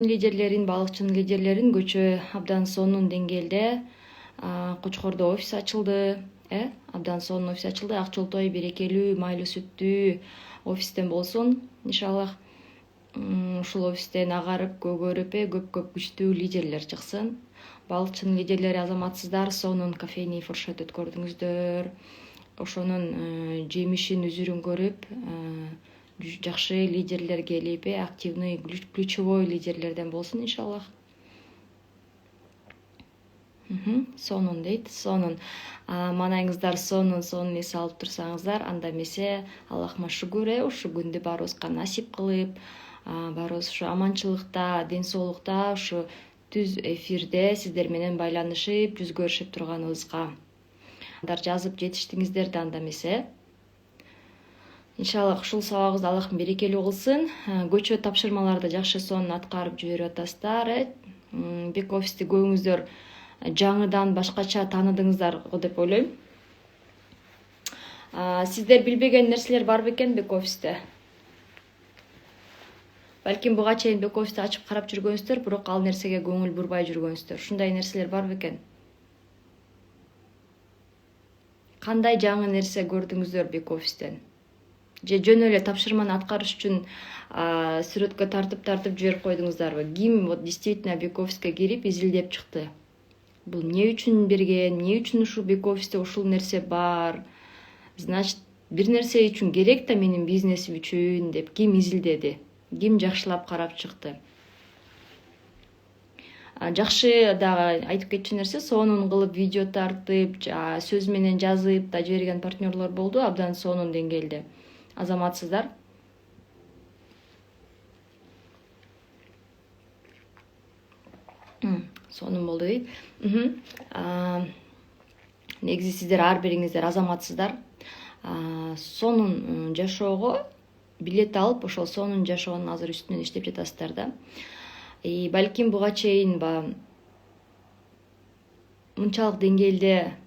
Лидерлерин, балыкчынын лидерлерин көчө абдан сонун деңгээлде Кочкордо офис ачылды. Абдан сонун офис ачылды. Ак жолтой, берекелүү, майлуу сүттүү офистен болсун иншаллах. Ушул офистен агарып, көгөрүп көп күчтүү лидерлер чыксын. Балыкчынын лидерлери азаматсыздар сонун кофейный фуршет өткөрдүңүздөр. Ошонун жемишин, үзүрүн көрүп, жакшы лидерлер келип, активный, ключевой лидерлерден болсун иншаллах. Сонун дейт, сонун. Маанайыңыздар сонун эс алып турсаңыздар, анда эмесе Аллахыма шүгүр, ушу күндү баарыбызга насип кылып, баарыбыз ушу аманчылыкта, ден соолукта, ушу түз эфирде сиздер менен байланышып, жүз көрүшүп турганыбызга жазып жетиштиңиздер да анда эмесе. Иншаллах ушул сабагыбызды Аллахым берекелүү кылсын. Көчө тапшырмаларды жакшы сонун аткарып жиберип атасыздар. Бек офисти көбүңүздөр жаңыдан башкача тааныдыңыздар деп ойлойм. Сиздер билбеген нерселер бар бекен бек офисте? Балким буга чейин бек офисти ачып карап жүргөнсүздөр, бирок ал нерсеге көңүл бурбай жүргөнсүздөр. Ушундай нерселер бар бекен? Кандай жаңы нерсе көрдүңүздөр бек офистен? Же жөн эле тапшырманы аткарыш үчүн сүрөткө тартып жиберип койдуңуздарбы? Ким вот действительно бек офиске кирип изилдеп чыкты? Бул эмне үчүн берген, эмне үчүн ушул бек офисте ушул нерсе бар? Значит, бир нерсе үчүн керек да менин бизнесим үчүн деп ким изилдеди? Ким жакшылап карап чыкты? Жакшы дагы айтып кетчү нерсе, сонун кылып видео тартып, сөз менен жазып да жиберген партнерлор болду, абдан сонун деңгээлде. Азаматсыздар. Сонун болду дейт. Негизи сиздер ар бириңиздер азаматсыздар. Сонун жашоого билет алып, ошол сонун жашоонун азыр үстүнөн иштеп жатасыздар да. Балким буга чейин мынчалык деңгээлде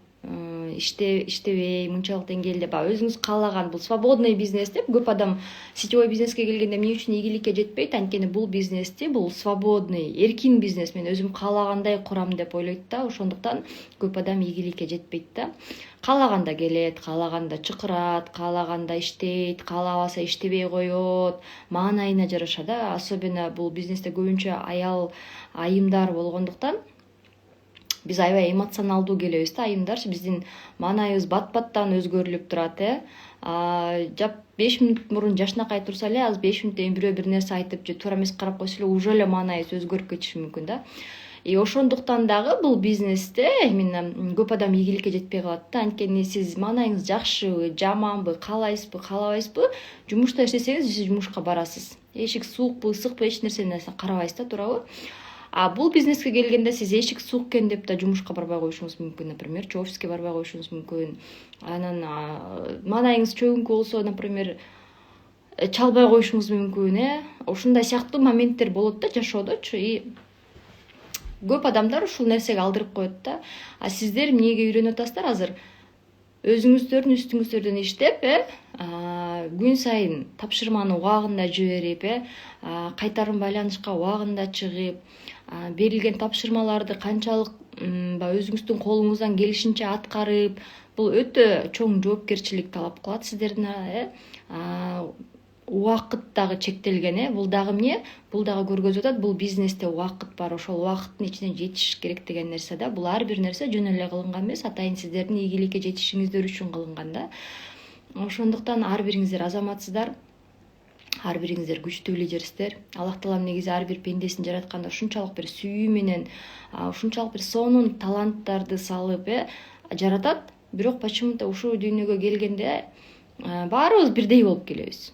иштебей, мынчалык деңгээлде өзүңүз каалаган, бул свободный бизнес деп көп адам сетевой бизнеске келгенде эмне үчүн ийгиликке жетпейт? Анткени бул бизнести, бул свободный, эркин бизнес, мен өзүм каалагандай курам деп ойлойт да, ошондуктан көп адам ийгиликке жетпейт да. Каалаганда келет, каалаганда чакырат, каалаганда иштейт, каалабаса иштебей коет, маанайына жараша да. Особенно бул бизнесте көбүнчө айымдар болгондуктан биз аябай эмоционалдуу келебиз да, айымдарчы. Биздин маанайыбыз бат-баттан өзгөрүлүп турат, Жап 5 мүнөт мурун жашынакай турса эле, азыр 5 мүнөттөн бирөө бир нерсе айтып же туура эмес карап койсо эле уже эле маанайыбыз өзгөрүп кетиши мүмкүн да. Ошондуктан дагы бул бизнесте именно көп адам ийгиликке жетпей калат да. Анткени сиз маанайыңыз жакшыбы, жаманбы, каалайсызбы, каалабайсызбы, жумушта иштесеңиз сиз жумушка барасыз. Эшик суукпу, ысыкпы, эч нерсени карабайсыз да, туурабы? Бул бизнеске келгенде сиз эшик суук экен деп да жумушка барбай коюшуңуз мүмкүн, например, же офиске барбай коюшуңуз мүмкүн. Анан маанайыңыз чөгүңкү болсо, например, чалбай коюшуңуз мүмкүн, Ушундай сыяктуу моменттер болот да жашоодочу. Көп адамдар ушул нерсеге алдырып коет да. Сиздер эмнеге үйрөнүп атасыздар азыр? Өзүңүздөрдүн үстүңүздөрдөн иштеп, күн сайын тапшырманы убагында жиберип, кайтарым байланышка убагында чыгып, берилген тапшырмаларды канчалык өзүңүздүн колуңуздан келишинче аткарып, бул өтө чоң жоопкерчилик талап кылат сиздерден, убакыт дагы чектелген, бул дагы эмне? Бул дагы көргөзүп атат, бул бизнесте убакыт бар, ошол убакыттын ичине жетиш керек деген нерсе да. Бул ар бир нерсе жөн эле кылынган эмес, атайын сиздердин ийгиликке жетишиңиздер үчүн кылынган да. Ошондуктан ар бириңиздер азаматсыздар, ар бириңиздер күчтүү лидерсиздер. Аллах таалам негизи ар бир пендесин жаратканда ушунчалык бир сүйүү менен, ушунчалык бир сонун таланттарды салып жаратат. Бирок почему-то ушул дүйнөгө келгенде баарыбыз бирдей болуп келебиз.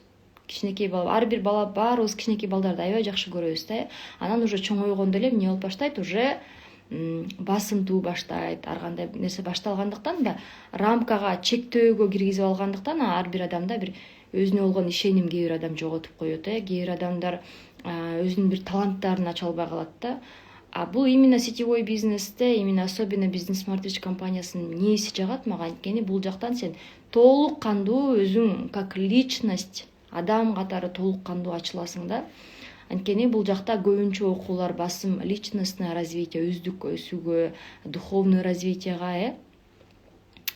Кичинекей бала, ар бир бала, баарыбыз кичинекей балдарды аябай жакшы көрөбүз да. Анан уже чоңойгондо эле эмне болуп баштайт? Уже басынтуу баштайт, ар кандай нерсе башталгандыктан да, рамкага, чектөөгө киргизип алгандыктан ар бир адамда бир өзүнө болгон ишеним кээ бир адам жоготуп коет, кээ бир адамдар өзүнүн бир таланттарын ача албай калат да. Бул именно сетевой бизнесте, именно особенно бизнес Smart Rich компаниясынын нээси жагат мага, анткени бул жактан сен толук кандуу өзүң как личность, адам катары толук кандуу ачыласың да. Анткени бул жакта көбүнчө окуулар басым личностное развитие, өздүк өсүүгө, духовный развитиега.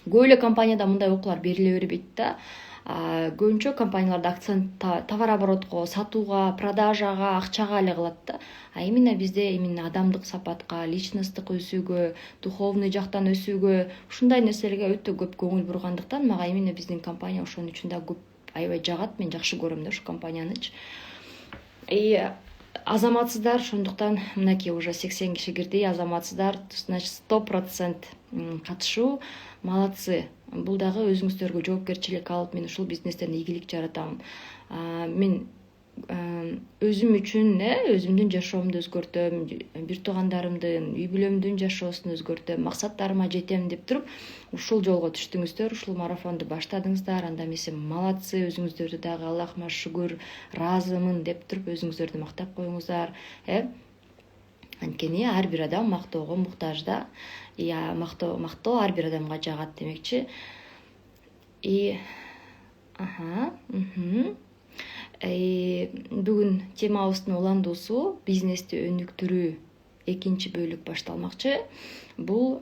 Көп эле компанияда мындай окуулар бериле бербейт да. Көбүнчө компанияларда акцент товар оборотко, сатууга, продажага, акчага эле кылат да. А именно бизде именно адамдык сапатка, личносттук өсүүгө, духовный жактан өсүүгө, ушундай нерселерге өтө көп көңүл бургандыктан мага именно биздин компания ошон үчүн да көп аябай жагат. Мен жакшы көрөм да ушу компаниянычы. Азаматсыздар, ошондуктан мынакей уже 80 киши кирди. Азаматсыздар, значит 100% катышуу. Молодцы. Бул дагы өзүңүздөргө жоопкерчилик алып, мен ушул бизнестен ийгилик жаратам. Мен өзүм үчүн, өзүмдүн жашоомду өзгөртөм, бир туугандарымдын, үй бүлөмдүн жашоосун өзгөртөм, максаттарыма жетем деп туруп ушул жолго түштүңүздөр, ушул марафонду баштадыңыздар. Анда эмесе молодцы, өзүңүздөрдү дагы Аллахыма шүгүр, ыраазымын деп туруп өзүңүздөрдү мактап коюңуздар. Анткени ар бир адам мактоого муктаж да. Мактоо ар бир адамга жагат демекчи. Бүгүн темабыздын уландуусу бизнести өнүктүрүү экинчи бөлүк башталмакчы. Бул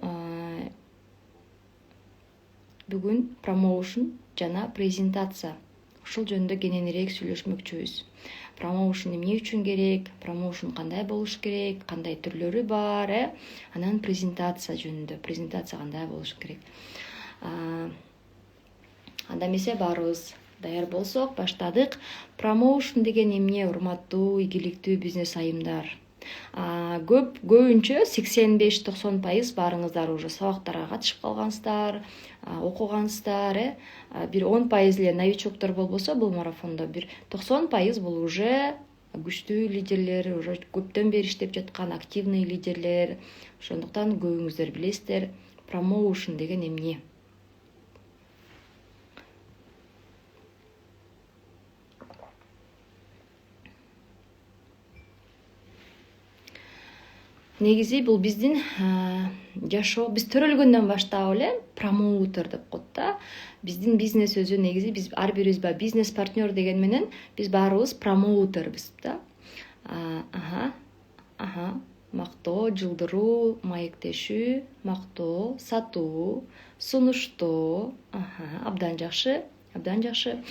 бүгүн промоушн жана презентация. Ушул жөнүндө кененирээк сүйлөшмөкчүбүз. Промоушн эмне үчүн керек, промоушн кандай болуш керек, кандай түрлөрү бар, анан презентация жөнүндө, презентация кандай болуш керек. Анда эмесе баарыбыз даяр болсок, баштадык. Промоушн деген эмне, урматтуу, ийгиликтүү бизнес айымдар? Көбүнчө 85-90% баарыңыздар уже сабактарга катышып калгансыздар, окугансыздар. Бир 10% эле новичоктор болбосо бул марафондо, бир 90% бул уже күчтүү лидерлер, уже көптөн бери иштеп жаткан активный лидерлер. Ошондуктан көбүңүздөр билесиздер, промоушн деген эмне. Негизи бул биздин жашоо, биз төрөлгөндөн баштап эле промоутер деп коет да. Биздин бизнес өзү негизи биз ар бирибиз бизнес партнер деген менен биз баарыбыз промоутербиз да. Мактоо, жылдыруу, маектешүү, мактоо, сатуу, сунуштоо. Абдан жакшы, абдан жакшы.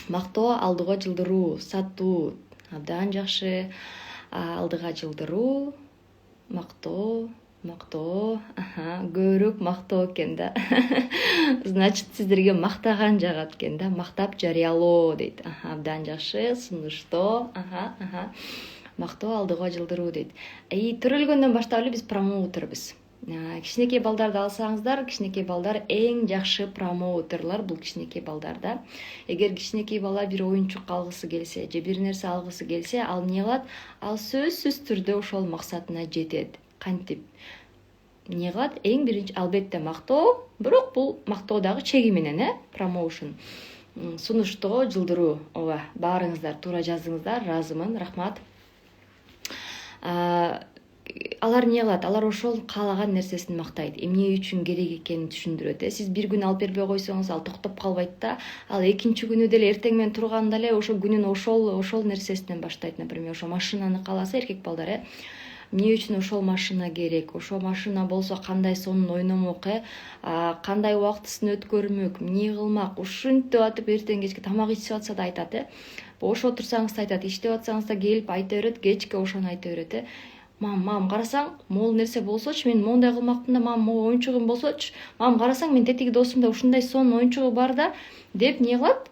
Мактоо, алдыга жылдыруу, сатуу, абдан жакшы. Алдыга жылдыруу, мактоо, көбүрөөк мактоо экен да. Значит, сиздерге мактаган жагат экен да, мактап жарыялоо дейт. Абдан жакшы, сунуштоо, мактоо, алдыга жылдыруу дейт. Төрөлгөндөн баштап эле биз промоутербиз. Кичинекей балдарды алсаңыздар, кичинекей балдар эң жакшы промоутерлар, бул кичинекей балдарда. Эгер кичинекей бала бир оюнчук алгысы келсе, же бир нерсе алгысы келсе, ал эмне кылат? Ал сөзсүз түрдө ошол максатына жетет. Кантип? Эмне кылат? Эң биринчи албетте мактоо, бирок бул мактоо дагы чеги менен, промоушн. Сунуштоо, жылдыруу. Ооба, баарыңыздар туура жаздыңыздар, ыраазымын, рахмат. Алар эмне кылат? Алар ошол каалаган нерсесин мактайт, эмне үчүн керек экенин түшүндүрөт. Сиз бир күн алып бербей койсоңуз, ал токтоп калбайт да. Ал экинчи күнү деле эртең менен турганда эле ошол күнүн ошол нерсесинен баштайт. Например, ошо машинаны кааласа эркек балдар, эмне үчүн ошол машина керек? Ошол машина болсо кандай сонун ойномок, кандай убактысын өткөрмөк, эмне кылмак? Ушинтип атып эртең кечке тамак ичип атса да айтат, Бошо отурсаңыз да айтат, иштеп атсаңыз да келип айта берет, кечке ошону айта берет, Мам, карасаң, могул нерсе болсочу, мен моундай кылмактын да, могул оюнчугум болсочу, карасаң, мен тетиги досумда ушундай сонун оюнчугу бар да, деп эмне кылат?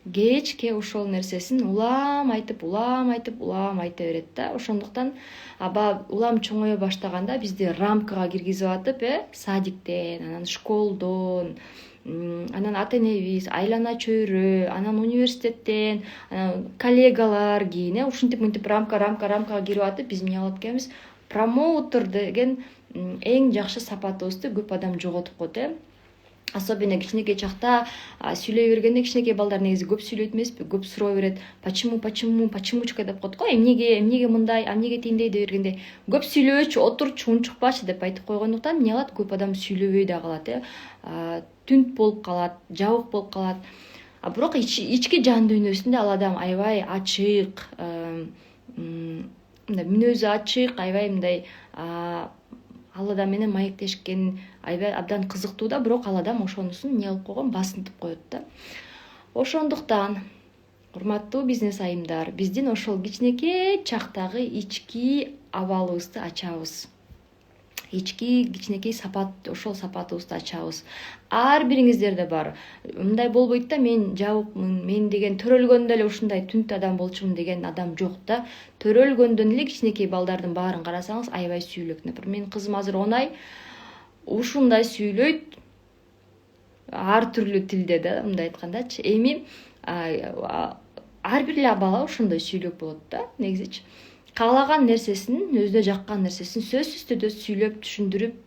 Кечке ошол нерсесин улам айтып айта берет да. Ошондуктан улам чоңое баштаганда бизди рамкага киргизип атып, садиктен, анан школдон, анан ата энебиз, айлана чөйрө, анан университеттен, анан коллегалар кийин, ушинтип мынтип рамкага кирип атып, биз эмне кылат экенбиз? Промоутер деген эң жакшы сапатыбызды көп адам жоготуп коет, Особенно кичинекей чакта сүйлөй бергенде кичинекей балдар негизи көп сүйлөйт эмеспи, көп суроо берет. Почемучка деп коет го, эмнеге мындай, эмнеге тиндей деп бергенде, көп сүйлөбөчү, отурчу, унчукпачы деп айтып койгондуктан эмне кылат? Көп адам сүйлөбөй да калат, түнт болуп калат, жабык болуп калат. бирок ички жан дүйнөсүндө ал адам аябай ачык, мындай мүнөзү ачык, аябай мындай ал адам менен маектешкен аябай абдан кызыктуу да, бирок ал адам ошонусун эмне кылып койгон, басынтып коет да. Ошондуктан урматтуу бизнес айымдар, биздин ошол кичинекей чактагы ички абалыбызды ачабыз. Ички кичинекей ошол сапатыбызды ачабыз. Ар бириңиздерде бар. Мындай болбойт да, мен жабыкмын, мен деген төрөлгөндө эле ушундай түнт адам болчумун деген адам жок да. Төрөлгөндөн эле кичинекей балдардын баарын карасаңыз аябай сүйлөк. Например, менин кызым азыр 10 ай ушундай сүйлөйт, ар түрлүү тилде да, мындай айткандачы. Эми ар бир эле бала ошондой сүйлөк болот да, негизичи. Каалаган нерсесин, өзүнө жаккан нерсесин сөзсүз түрдө сүйлөп түшүндүрүп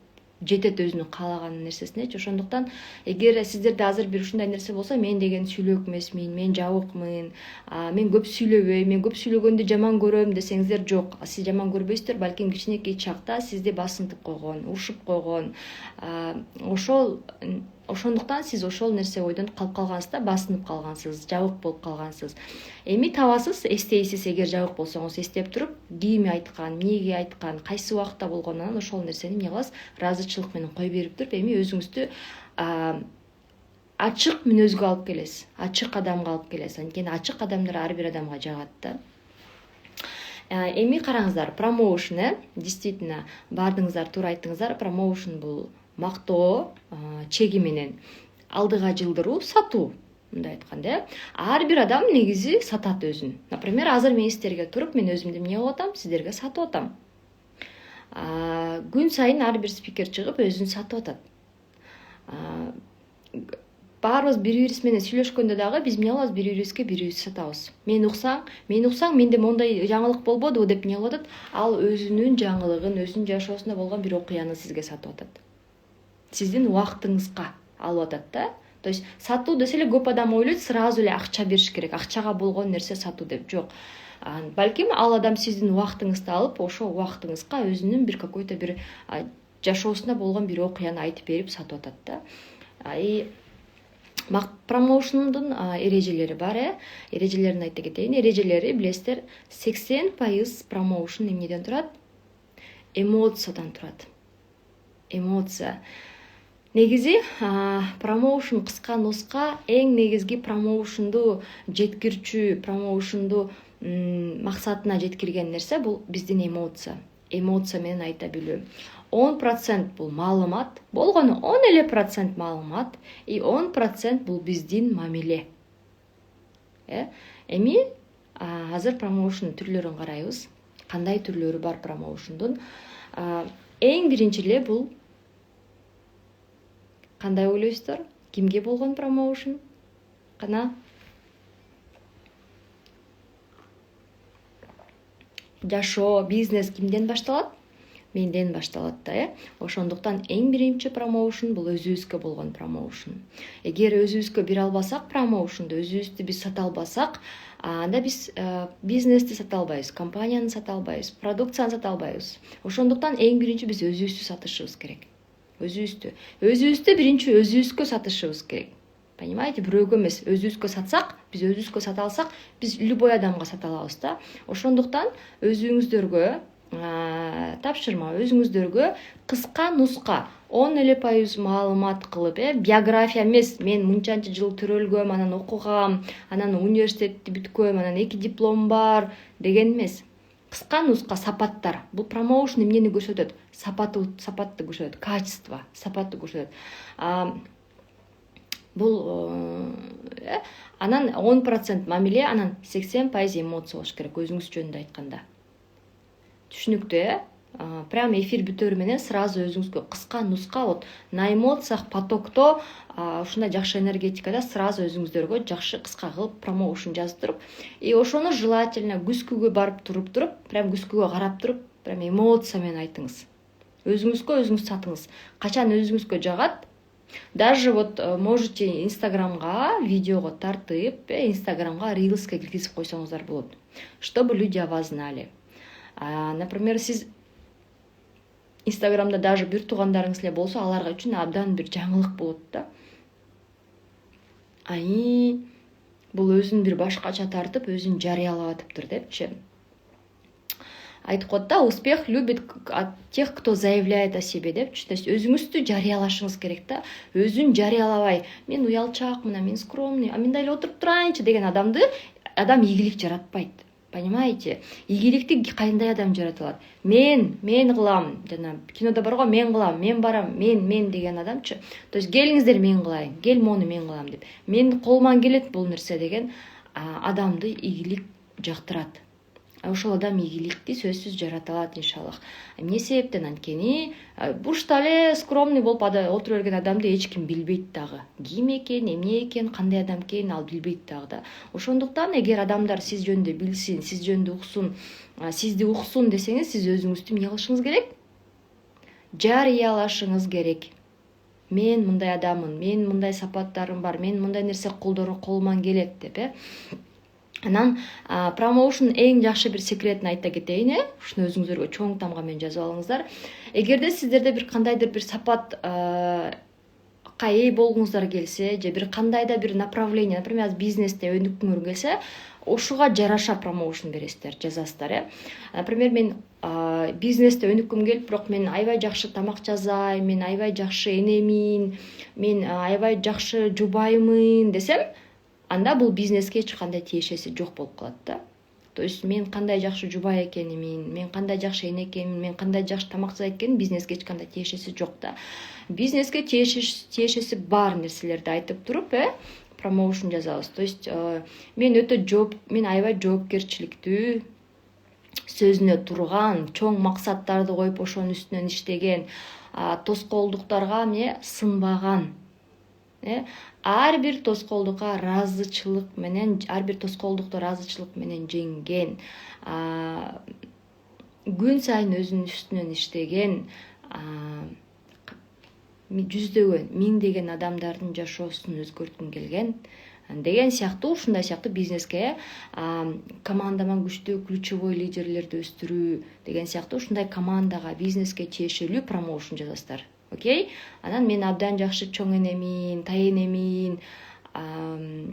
жетет өзүнүн каалаган нерсесинечи. Ошондуктан эгер сиздерде азыр бир ушундай нерсе болсо, мен деген сүйлөк эмесмин, мен жабыкмын, мен көп сүйлөбөйм, мен көп сүйлөгөндү жаман көрөм десеңиздер, жок, сиз жаман көрбөйсүздөр, балким кичинекей чакта сизди басынтып койгон, урушуп койгон. Ошондуктан сиз ошол нерсе ойдон калып калгансыз да, басынып калгансыз, жабык болуп калгансыз. Эми табасыз, эстейсиз, эгер жабык болсоңуз, эстеп туруп, ким айткан, эмнеге айткан, кайсы убакта болгонун, ошол нерсени эмне кыласыз, ыраазычылык менен кое берип туруп, эми өзүңүздү ачык мүнөзгө алып келесиз, ачык адамга алып келесиз. Анткени ачык адамдар ар бир адамга жагат да. Эми караңыздар, промоушн, действительно, бардыңыздар, туура айттыңыздар, промоушн бул мактоо чеги менен алдыга жылдыруу, сатуу. Мындай айтканда, ар бир адам негизи сатат өзүн. Например, азыр мен сиздерге туруп, мен өзүмдү эмне кылып атам, сиздерге сатып атам. Күн сайын ар бир спикер чыгып өзүн сатып атат. Баарыбыз бири-бирибиз менен сүйлөшкөндө дагы биз эмне кылабыз, бири-бирибизди сатабыз. Мен уксаң, менде мондай жаңылык болбодубу деп эмне кылып атат? Ал өзүнүн жаңылыгын, өзүнүн жашоосунда болгон бир окуяны сизге сатып атат. Сиздин убактыңызга алып атат да. То есть сатуу десе эле көп адам ойлойт, сразу эле акча бериш керек, акчага болгон нерсе сатуу деп. Жок. Балким ал адам сиздин убактыңызды алып, ошол убактыңызга өзүнүн бир какой-то бир жашоосунда болгон бир окуяны айтып берип сатып атат да. Промоушндун эрежелери бар, эрежелерин айтып кетейин. Эрежелери билесиздер, 80% промоушн эмнеден турат? Эмоциядан турат. Эмоция. Негизи промоушн кыска нуска эң негизги промоушнду жеткирчү, промоушнду максатына жеткирген нерсе бул биздин эмоция. Эмоция менен айта билүү. 10% бул маалымат, болгону 10% маалымат, и 10% бул биздин мамиле. Эми азыр промоушн түрлөрүн карайбыз. Кандай түрлөрү бар промоушндун? Эң биринчи эле бул кандай ойлойсуздар? Кимге болгон промоушн? Кана жашоо, бизнес кимден башталат? Менден башталат да, Ошондуктан эң биринчи промоушн бул өзүбүзгө болгон промоушн. Эгер өзүбүзгө бере албасак промоушнду, өзүбүздү биз сата албасак, анда биз бизнести сата албайбыз, компанияны сата албайбыз, продукцияны сата албайбыз. Ошондуктан эң биринчи биз өзүбүздү сатышыбыз керек. Өзүбүздү биринчи өзүбүзгө сатышыбыз керек. Понимаете, бирөөгө эмес, өзүбүзгө сатсак, биз өзүбүзгө сата алсак, биз любой адамга сата алабыз да. Ошондуктан өзүңүздөргө тапшырма, өзүңүздөргө кыска нуска 10% маалымат кылып, биография эмес, мен мынчанчы жыл төрөлгөм, анан окугам, анан университетти бүткөм, анан 2 диплом бар деген эмес. Кыска нуска сапаттар. Бул промоушн эмнени көрсөтөт? Сапатты көрсөтөт, качество, сапатты көрсөтөт. Бул анан 10% мамиле, анан 80% эмоция болуш керек, өзүңүз жөнүндө айтканда. Түшүнүктүү, прямо эфир бүтөрү менен сразу өзүңүзгө кыска нуска, вот на эмоциях, потокто, ушундай жакшы энергетикада сразу өзүңүздөргө жакшы кыска кылып промоушн жазып туруп, и ошону желательно күзгүгө барып туруп, прям күзгүгө карап туруп, прям эмоция менен айтыңыз. Өзүңүз сатыңыз. Качан өзүңүзгө жагат, даже вот можете инстаграмга видеого тартып, инстаграмга рилске киргизип койсоңуздар болот, чтобы люди о вас знали. Например, сиз инстаграмда даже бир туугандарыңыз эле болсо, аларга үчүн абдан бир жаңылык болот да. бул өзүн бир башкача тартып өзүн жарыялап атыптыр депчи. Айтып коет да, успех любит тех, кто заявляет о себе депчи. То есть өзүңүздү жарыялашыңыз керек да. Өзүн жарыялабай, мен уялчаакмын, мен скромный, мен эле отуруп турайынчы деген адам ийгилик жаратпайт. Понимаете? Ийгиликти кандай адам жарата алат? Мен кылам, жана кинодо бар го, мен кылам, мен барам, мен деген адамчы. То есть келиңиздер мен кылайын, кел мону мен кылам деп. Мен колуман келет бул нерсе деген адамды ийгилик жактырат. Ошол адам ийгиликти сөзсүз жарата алат иншаллах. Эмне себептен? Анткени бушта эле скромный болуп отура берген адамды эч ким билбейт дагы. Ким экен, эмне экен, кандай адам экен ал билбейт дагы да. Ошондуктан эгер адамдар сиз жөнүндө билсин, сиз жөнүндө уксун, сизди уксун десеңиз, сиз өзүңүздү эмне кылышыңыз керек? Жарыялашыңыз керек. Мен мындай адаммын, мен мындай сапаттарым бар, мен мындай нерсе колуман келет деп, Анан промоушн эң жакшы бир секретин айта кетейин, ушуну өзүңүздарга чоң тамга менен жазып алыңыздар. Эгерде сиздерде бир кандайдыр бир сапатка ээ болгуңуздар келсе, же бир кандайда бир направление, например, бизнесте өнүккүңөр келсе, ошуга жараша промоушн бересиздер, жазасыздар, Например, мен бизнесте өнүккүм келип, бирок мен аябай жакшы тамак жасайм, мен аябай жакшы энемин, мен аябай жакшы жубаймын десем, анда бул бизнеске эч кандай тиешеси жок болуп калат да. То есть мен кандай жакшы жубай экенимин, мен кандай жакшы эне экенмин, мен кандай жакшы тамак жасайт экеним бизнеске эч кандай тиешеси жок да. Бизнеске тиешеси бар нерселерди айтып туруп, промоушн жазабыз. То есть мен аябай жоопкерчиликтүү, сөзүнө турган, чоң максаттарды коюп ошонун үстүнөн иштеген, тоскоолдуктарга сынбаган, ар бир тоскоолдукту ыраазычылык менен жеңген, күн сайын өзүнүн үстүнөн иштеген, жүздөгөн, миңдеген адамдардын жашоосун өзгөрткүм келген деген сыяктуу, ушундай сыяктуу бизнеске командама күчтүү ключевой лидерлерди өстүрүү деген сыяктуу ушундай командага, бизнеске тиешелүү промоушн жазасыздар. Окей? Анан мен абдан жакшы чоң энемин, тай энемин,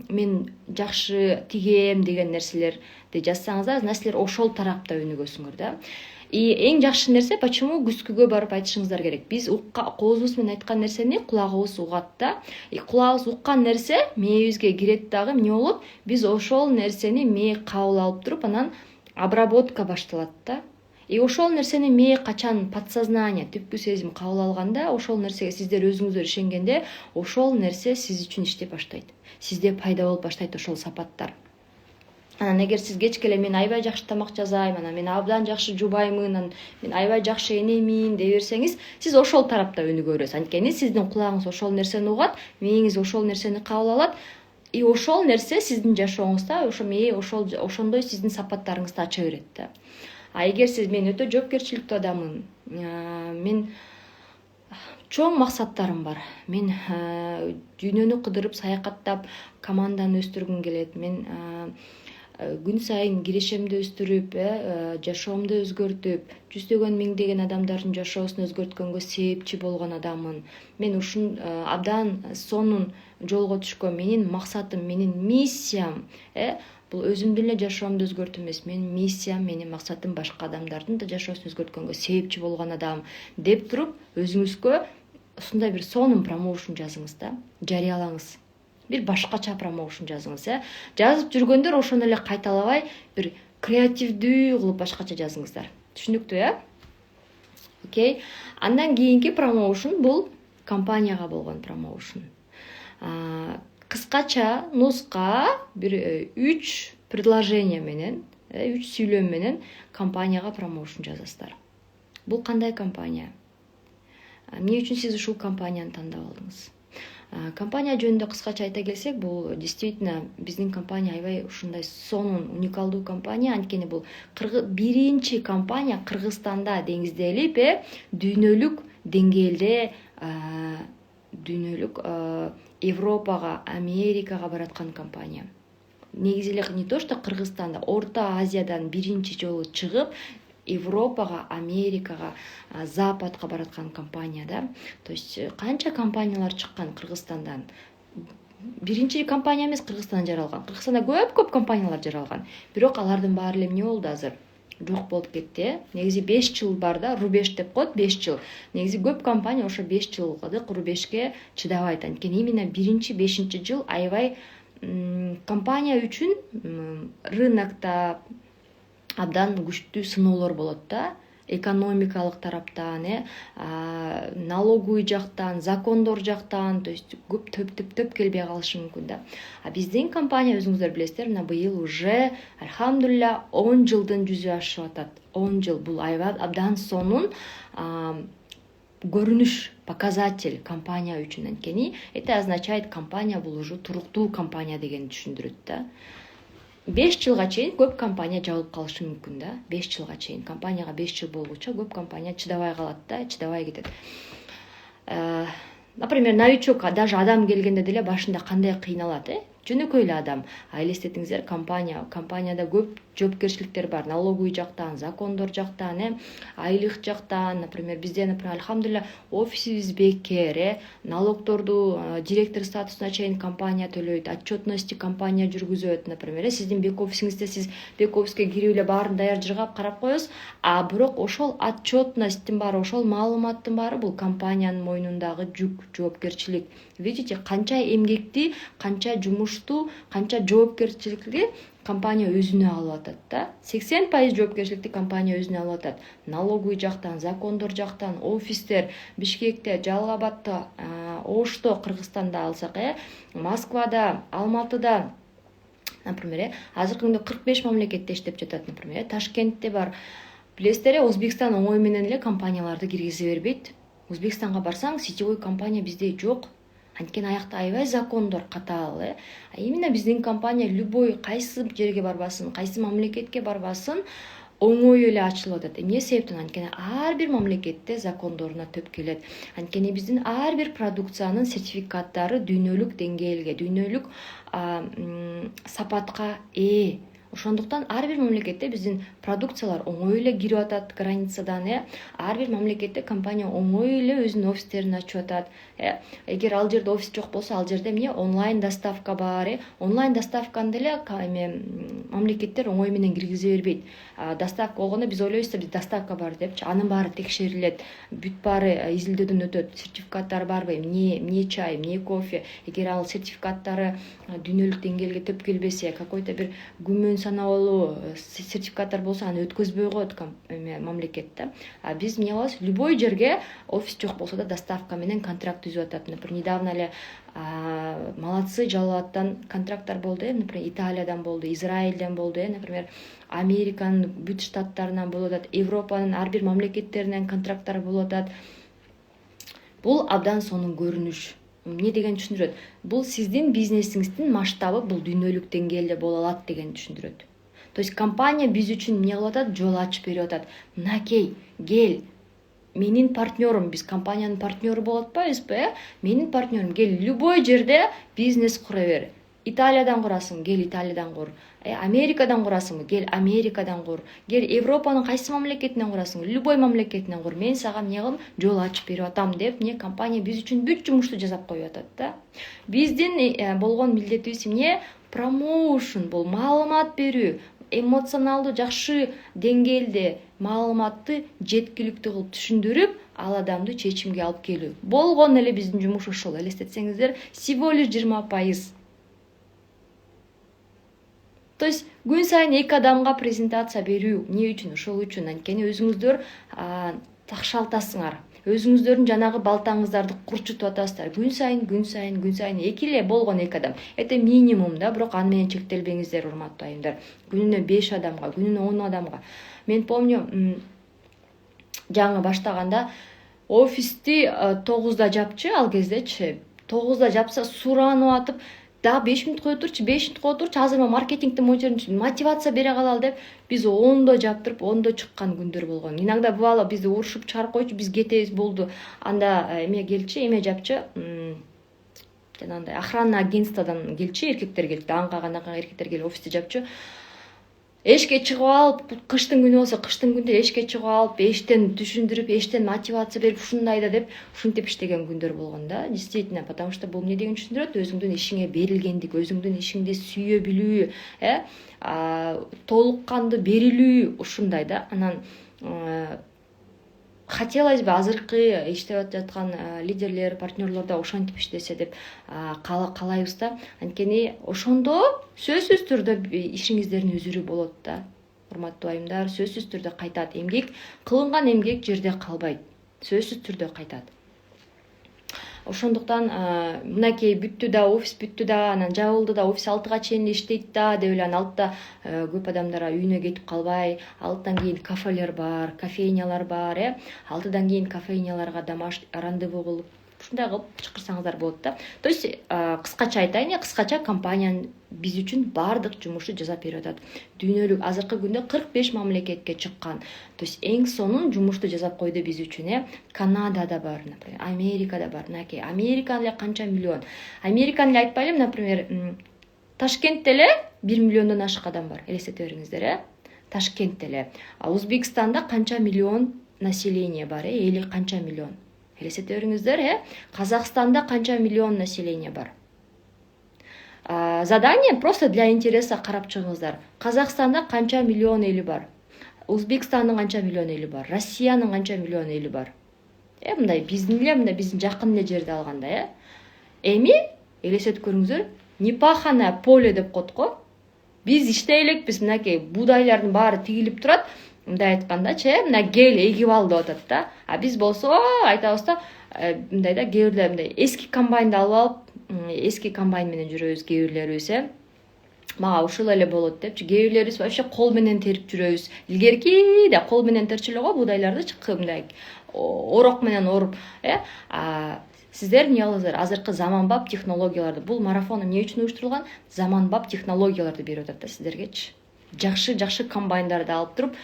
мен жакшы тигем деген нерселерди жазсаңыздар, силер ошол тарапта өнүгөсүңөр да. И эң жакшы нерсе, почему күзгүгө барып айтышыңыздар керек. Биз коозубуз менен айткан нерсени кулагыбыз угат да. Кулагыбыз уккан нерсе мээбизге кирет дагы, эмне болот? Биз ошол нерсени мээ кабыл алып туруп, анан обработка башталат да. Ошол нерсени мээ качан подсознание, түпкү сезим кабыл алганда, ошол нерсеге сиздер өзүңүздөр ишенгенде, ошол нерсе сиз үчүн иштеп баштайт. Сизде пайда болуп баштайт ошол сапаттар. Анан эгер сиз кечке эле мен аябай жакшы тамак жасайм, анан мен абдан жакшы жубаймын, мен аябай жакшы энемин дей берсеңиз, сиз ошол тарапта өнүгө бересиз. Анткени сиздин кулагыңыз ошол нерсени угат, мээңиз ошол нерсени кабыл алат, и ошол нерсе сиздин жашооңузда, ошондой сиздин сапаттарыңызды ача берет да. Эгер сиз мен өтө жоопкерчиликтүү адаммын, мен чоң максаттарым бар, мен дүйнөнү кыдырып саякаттап команданы өстүргүм келет, мен күн сайын кирешемди өстүрүп, жашоомду өзгөртүп, жүздөгөн миңдеген адамдардын жашоосун өзгөрткөнгө себепчи болгон адаммын. Мен ушун абдан сонун жолго түшкөн менин максатым, менин миссиям, бул өзүмдүн эле жашоомду өзгөртүү эмес, менин миссиям, менин максатым башка адамдардын да жашоосун өзгөрткөнгө себепчи болгон адам деп туруп, өзүңүзгө ушундай бир сонун промоушн жазыңыз да, жарыялаңыз. Бир башкача промоушн жазыңыз, Жазып жүргөндөр ошону эле кайталабай, бир креативдүү кылып башкача жазыңыздар. Түшүнүктүү, Окей. Андан кийинки промоушн бул компанияга болгон промоушн. Кыскача нуска бир 3 предложение менен, 3 сүйлөм менен компанияга промоушн жазасыздар. Бул кандай компания? Эмне үчүн сиз ушул компанияны тандап алдыңыз? Компания жөнүндө кыскача айта келсек, бул действительно биздин компания аябай ушундай сонун, уникалдуу компания. Анткени бул биринчи компания Кыргызстанда деңизделип, дүйнөлүк деңгээлде, Европага, Америкага бараткан компания. Негизи эле не то что Кыргызстанда, Орто Азиядан биринчи жолу чыгып, Европага, Америкага, Западка бараткан компания да. То есть канча компаниялар чыккан Кыргызстандан. биринчи компания эмес Кыргызстандан жаралган. Кыргызстанда көп компаниялар жаралган. Бирок алардын баары эле эмне болду азыр? Жок болуп кетти. Негизи 5 жыл бар да, рубеж деп коет, 5 жыл. Негизи көп компания ошо 5 жылдык рубежге чыдабайт. Анткени именно биринчи 5-жыл аябай компания үчүн рынокто абдан күчтүү сыноолор болот да. Экономикалык тараптан, налоговый жактан, закондор жактан, то есть көп төп келбей калышы мүмкүн да. А биздин компания өзүңүздөр билесиздер, мына быйыл уже альхамдулилля 10 жылдын жүзү ашып атат. 10 жыл бул аябай абдан сонун көрүнүш, показатель компания үчүн. Анткени это означает, компания бул уже туруктуу компания дегенди түшүндүрөт да. 5 жылга чейин көп компания жабылып калышы мүмкүн да. 5 жылга чейин компанияга 5 жыл болгуча көп компания чыдабай калат да, чыдабай кетет. Например, новичок, даже адам келгенде деле башында кандай кыйналат, жөнөкөй эле адам. Элестетиңиздер, компанияда көп жоопкерчиликтер бар, налоговый жактан, закондор жактан, айлык жактан. Например, бизде, альхамдулилля, офисибиз бекер, налогторду директор статусуна чейин компания төлөйт, отчетности компания жүргүзөт. Например, сиздин бек офисиңизде сиз бек офиске кирип эле баарын даяр жыргап карап коесуз, а бирок ошол отчетносттун баары, ошол маалыматтын баары бул компаниянын мойнундагы жүк, жоопкерчилик. Видите, канча эмгекти, канча жумушту, канча жоопкерчиликти компания өзүнө алып атат да. 80% жоопкерчиликти компания өзүнө алып атат. Налоговый жактан, закондор жактан, офистер Бишкекте, Жалал Абадта, Ошто, Кыргызстанда алсак, Москвада, Алматыда, например, азыркы күндө 45 мамлекетте иштеп жатат. Например, Ташкентте бар. Билесиздер, Өзбекстан оңой менен эле компанияларды киргизе бербейт. Өзбекстанга барсаң, сетевой компания бизде жок. Анткени аякта аябай закондор катаал. Именно биздин компания любой кайсы жерге барбасын, кайсы мамлекетке барбасын, оңой эле ачылып атат. Эмне себептен? Анткени ар бир мамлекетте закондоруна төп келет. Анткени биздин ар бир продукциянын сертификаттары дүйнөлүк деңгээлге, дүйнөлүк сапатка ээ. Ошондуктан ар бир мамлекетте биздин продукциялар оңой эле кирип атат границадан. Ар бир мамлекетте компания оңой эле өзүнүн офистерин ачып атат. Эгер ал жерде офис жок болсо, ал жерде эмне онлайн доставка бар. Онлайн доставканы деле мамлекеттер оңой менен киргизе бербейт. Доставка болгондо биз ойлойбуз, биз доставка бар депчи, анын баары текшерилет, бүт баары изилдөөдөн өтөт, сертификаттары барбы, эмне чай, эмне кофе. Эгер ал сертификаттары дүйнөлүк деңгээлге төп келбесе, какой-то бир күмөн саналуу сертификаттар болсо, аны өткөзбөй коет мамлекетте. А биз эмне кылабыз? Любой жерге офис жок болсо да доставка менен контракт түзүп атат. Например, недавно эле молодцы, Жалал Абадтан контракттар болду, например, Италиядан болду, Израилден болду, например, Американын бүт штаттарынан болуп атат, Европанын ар бир мамлекеттеринен контракттар болуп атат. Бул абдан сонун көрүнүш. Эмне деген түшүндүрөт? Бул сиздин бизнесиңиздин масштабы бул дүйнөлүк деңгээлде боло алат деген түшүндүрөт. То есть компания биз үчүн эмне кылып атат? Жол ачып берип атат. Мынакей, кел, менин партнерым, биз компаниянын партнеру болуп атпайбызбы? Менин партнерим, кел, любой жерде бизнес кура бер. Италиядан курасың, кел Италиядан кур. Америкадан курасың, кел Америкадан кур. Кел Европанын кайсы мамлекетинен курасың, любой мамлекетинен кур. Мен сага эмне кылам? Жол ачып берип атам деп, компания биз үчүн бүт жумушту жасап коюп атат да. Биздин болгон милдетибиз эмне? Промоушн, бул маалымат берүү, эмоционалдуу жакшы деңгээлде маалыматты жеткиликтүү кылып түшүндүрүп, ал адамды чечимге алып келүү. Болгон эле биздин жумуш ошол. Элестетсеңиздер, всего лишь 20%. То есть күн сайын 2 адамга презентация берүү. Эмне үчүн? Ошол үчүн. Анткени өзүңүздөр такшалтасыңар. Өзүңүздөрдүн жанагы балтаңыздарды курчутуп атасыздар. Күн сайын 2 эле болгон 2 адам. Это минимум да, бирок аны менен чектелбеңиздер, урматтуу айымдар. Күнүнө 5 адамга, күнүнө 10 адамга. Мен помню, жаңы баштаганда офисти 9да жапчы, ал кездечи 9да жапса суранып атып, да 5 мүнөт кое турчу, азыр маркетингдин мониторинг мотивация бере калалы деп, биз 10до жаптырып, 10до чыккан күндөр болгон. Иногда бывало, бизди урушуп чыгарып койчу, биз кетебиз болду. Анда эме жапчы, жанагындай охранный агентстводан келчи, эркектер келди, аңкага эркектер келип офисти жапчу. эшикке чыгып алып, кыштын күнү болсо кыштын күндө эшикке чыгып алып, эштен түшүндүрүп, эштен мотивация берип, ушундай да деп ушинтип иштеген күндөр болгон да, действительно, потому что бул эмне дегенди түшүндүрөт? Өзүңдүн ишиңе берилгендик, өзүңдүн ишиңди сүйө билүү, толук кандуу берилүү, ушундай да. Анан хотелось бы азыркы иштеп жаткан лидерлер, партнерлор да ошентип иштесе деп каалайбыз да. Анткени ошондо сөзсүз түрдө ишиңиздердин өзүрү болот да. Урматтуу айымдар, сөзсүз түрдө кайтат. Эмгек, кылынган эмгек жерде калбайт. Сөзсүз түрдө кайтат. Ошондуктан мынакей бүттү да, офис бүттү да, анан жабылды да, офис 6-га чейин иштейт да деп эле, анан алтыда көп адамдар үйүнө кетип калбай, 6-тан кийин кафелер бар, кофейнялар бар, 6-дан кийин кофейняларга домашний рандеву кылып, ушундай кылып чакырсаңыздар болот да. То есть кыскача айтайын, кыскача компаниянын биз үчүн баардык жумушу жасап берип атат. Дүйнөлүк азыркы күндө 45 мамлекетке чыккан. То есть эң сонун жумушту жасап койду биз үчүн. Канадада бар, например, Америкада бар. Мынакей Американы эле канча миллион. Американы эле айтпайлы, например, Ташкентте эле 1 миллиондон ашык адам бар. Элестете бериңиздер, Ташкентте эле. Өзбекстанда канча миллион население бар, эли канча миллион. Элестете бериңиздер, Казакстанда канча миллион население бар. Задание просто для интереса карап чыгыңыздар. Казакстанда канча миллион эли бар? Өзбекстандын канча миллион эли бар? Россиянын канча миллион эли бар? Мындай биздин эле, мындай биздин жакын эле жерде алганда, эми элестетип көрүңүздөр, непаханное поле деп коет го. Биз иштей элекпиз, мынакей буудайлардын баары тигилип турат. Мындай айткандачы, мына кел эгип ал деп атат да. А биз болсо айтабыз да, мындай да, кээ бирлер мындай эски комбайнды алып алып, эски комбайн менен жүрөбүз, кээ бирлерибиз, мага ушул эле болот депчи. Кээ бирлерибиз вообще кол менен терип жүрөбүз. Илгерки да кол менен терчү эле го буудайларды, мындай орок менен оруп, Сиздер эмне кылыңыздар? Азыркы заманбап технологияларды, бул марафон эмне үчүн уюштурулган? Заманбап технологияларды берип атат да сиздергечи. Жакшы комбайндарды алып туруп,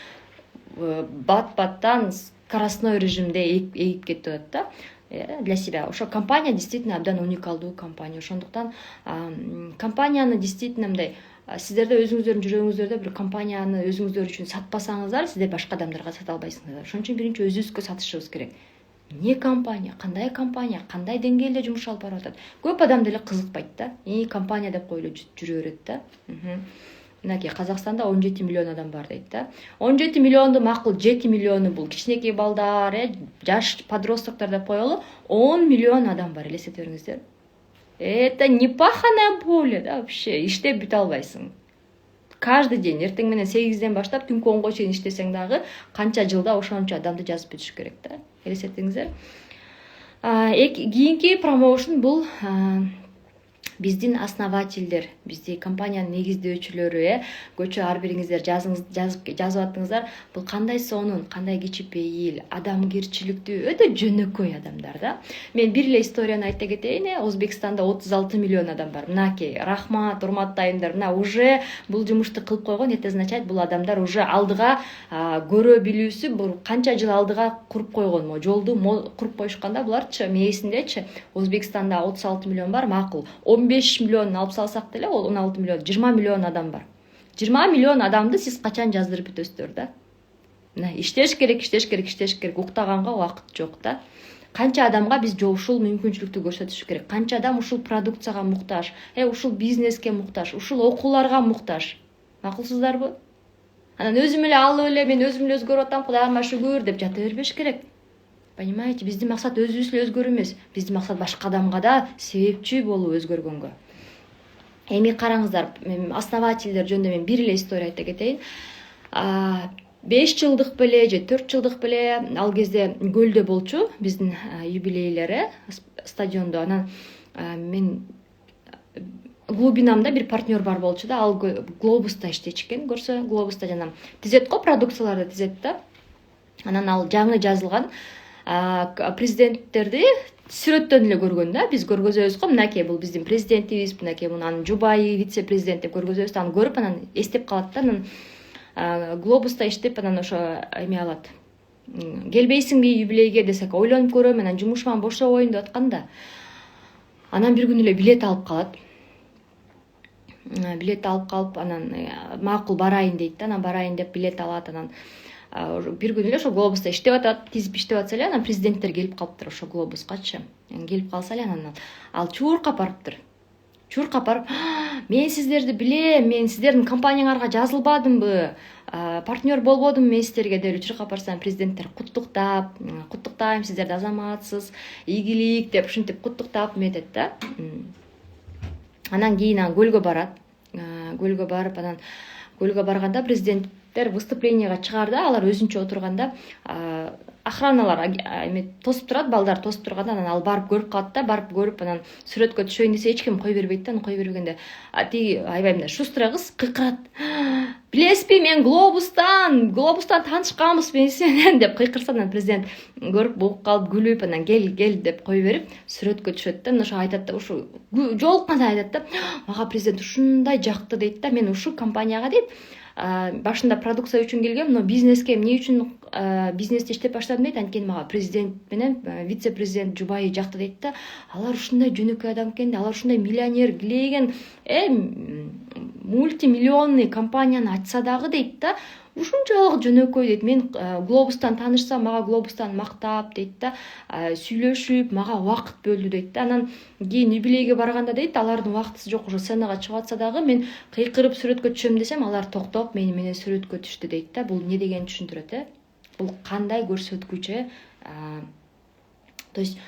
бат-баттан скоростной режимде эгип кетип атат да. Для себя. Ошо компания действительно абдан уникалдуу компания. Ошондуктан компанияны действительно мындай сиздерде өзүңүздөрдүн жүрөгүңүздөрдө бир компанияны өзүңүздөр үчүн сатпасаңыздар, сиздер башка адамдарга сата албайсыңдар. Ошон үчүн биринчи өзүбүзгө сатышыбыз керек. Не компания, кандай деңгээлде жумуш алып барып атат. Көп адам деле кызыкпайт да. Компания деп коюп жүрө берет да. Мынакей Казакстанда 17 миллион адам бар дейт да. 17 миллионду макул 7 миллиону бул кичинекей балдар, жаш подростоктор деп коелу, 10 миллион адам бар, элестете бериңиздер. Это непаханное поле да, вообще, иштеп бүтө албайсың. Каждый день, эртең менен 8-ден баштап түнкү 10-го чейин иштесең дагы канча жылда ошончо адамды жазып бүтүш керек да. Элестетиңиздер. Кийинки промоушн бул биздин основательдер, бизди компаниянын негиздөөчүлөрү, көчө ар бириңиздер жазып аттыңыздар. Бул кандай сонун, кандай кичипейил, адамгерчиликтүү, өтө жөнөкөй адамдар да. Мен бир эле историяны айта кетейин. Өзбекстанда 36 миллион адам бар. Мынакей, рахмат, урматтуу айымдар. Мына уже бул жумушту кылып койгон, это означает, бул адамдар уже алдыга көрө билүүсү, бул канча жыл алдыга куруп койгон, жолду куруп коюшканда буларчы, мен эсимдечи, Өзбекстанда 36 миллион бар, макул. 15 миллион алып салсак деле, ол 16 миллион, 20 миллион адам бар. 20 миллион адамды сиз качан жаздырып бүтөсүздөр да? Иштеш керек, уктаганга убакыт жок да. Канча адамга биз ушул мүмкүнчүлүктү көрсөтүш керек? Канча адам ушул продукцияга муктаж, ушул бизнеске муктаж, ушул окууларга муктаж. Макулсуздарбы? Анан өзүм эле алып эле, мен өзүм эле өзгөрүп атам, Кудайыма шүгүр деп жата бербеш керек. Понимаете, биздин максат өзүбүз эле өзгөрүү эмес. Биздин максат башка адамга да себепчи болуп өзгөргөнгө. Эми караңыздар, основательдер жөнүндө мен бир эле история айта кетейин. 5 жылдык беле же 4 жылдык беле ал кезде көлдө болчу биздин юбилейлери стадиондо. Анан мен глубинамда бир партнер бар болчу да, ал глобуста иштечү экен, көрсө, глобуста жана тизет го, продукцияларды тизет да. Анан ал жаңы жазылган президенттерди сүрөттөн эле көргөн да. Биз көргөзөбүз го, мынакей бул биздин президентибиз, мынакей мунун жубайы, вице-президент деп көргөзөбүз. Анан көрүп, анан эстеп калат да. Анан глобуста иштеп, анан ошо эме алат. Келбейсиңби юбилейге десек, ойлонуп көрөм, анан жумушуман бошобойн деп атканда. Анан бир күнү эле билет алып калат. билет алып калып, анан макул барайын дейт да, анан барайын деп билет алат, анан бир күнү эле ошо глобуста иштеп атат, тизип иштеп атса эле, анан президенттер келип калыптыр ошо глобускачы. Келип калса эле анан ал чуркап барыптыр. Чуркап барып, мен сиздерди билем, мен сиздердин компанияңарга жазылбадымбы, партнер болбодумбу мен сиздерге деп эле чуркап барса, президенттер куттуктайм, сиздерди азаматсыз, ийгилик деп ушинтип куттуктап эметет да. Анан кийин көлгө барат. Көлгө барып, анан көлгө барганда президенттер выступлениега чыгар да, алар өзүнчө отурганда охраналар эме тосуп турат, балдар тосуп турганда, анан ал барып көрүп калат да, барып көрүп, анан сүрөткө түшөйүн десе эч ким кой бербейт да. Кой бербегенде тиги айбайм да шустрая кыз кыйкырат: билесизби, мен глобустан таанышканбыз мен сиз менен деп кыйкырса, анан президент көрүп бугуп калып күлүп, анан кел деп кой берип сүрөткө түшөт да. Ошо айтат да, ушу жолукканда айтат да, мага президент ушундай жакты дейт да, мен ушу компанияга дейт башында продукция үчүн келгем, но бизнеске эмне үчүн бизнести иштеп баштадым дейт, анткени мага президент менен вице президент жубайы жакты дейт да. Алар ушундай жөнөкөй адам экен, алар ушундай миллионер килеген мультимиллионный компанияны ачса дагы дейт да, ушунчалык жөнөкөй дейт. Мен глобустан таанышсам, мага глобустан мактап дейт да, сүйлөшүп, мага убакыт бөлдү дейт да. Анан кийин юбилейге барганда дейт, алардын убактысы жок, уже сценага чыгып атса дагы мен кыйкырып сүрөткө түшөм десем, алар токтоп мени менен сүрөткө түштү дейт да. Бул эмне дегенди түшүндүрөт, бул кандай көрсөткүч. То есть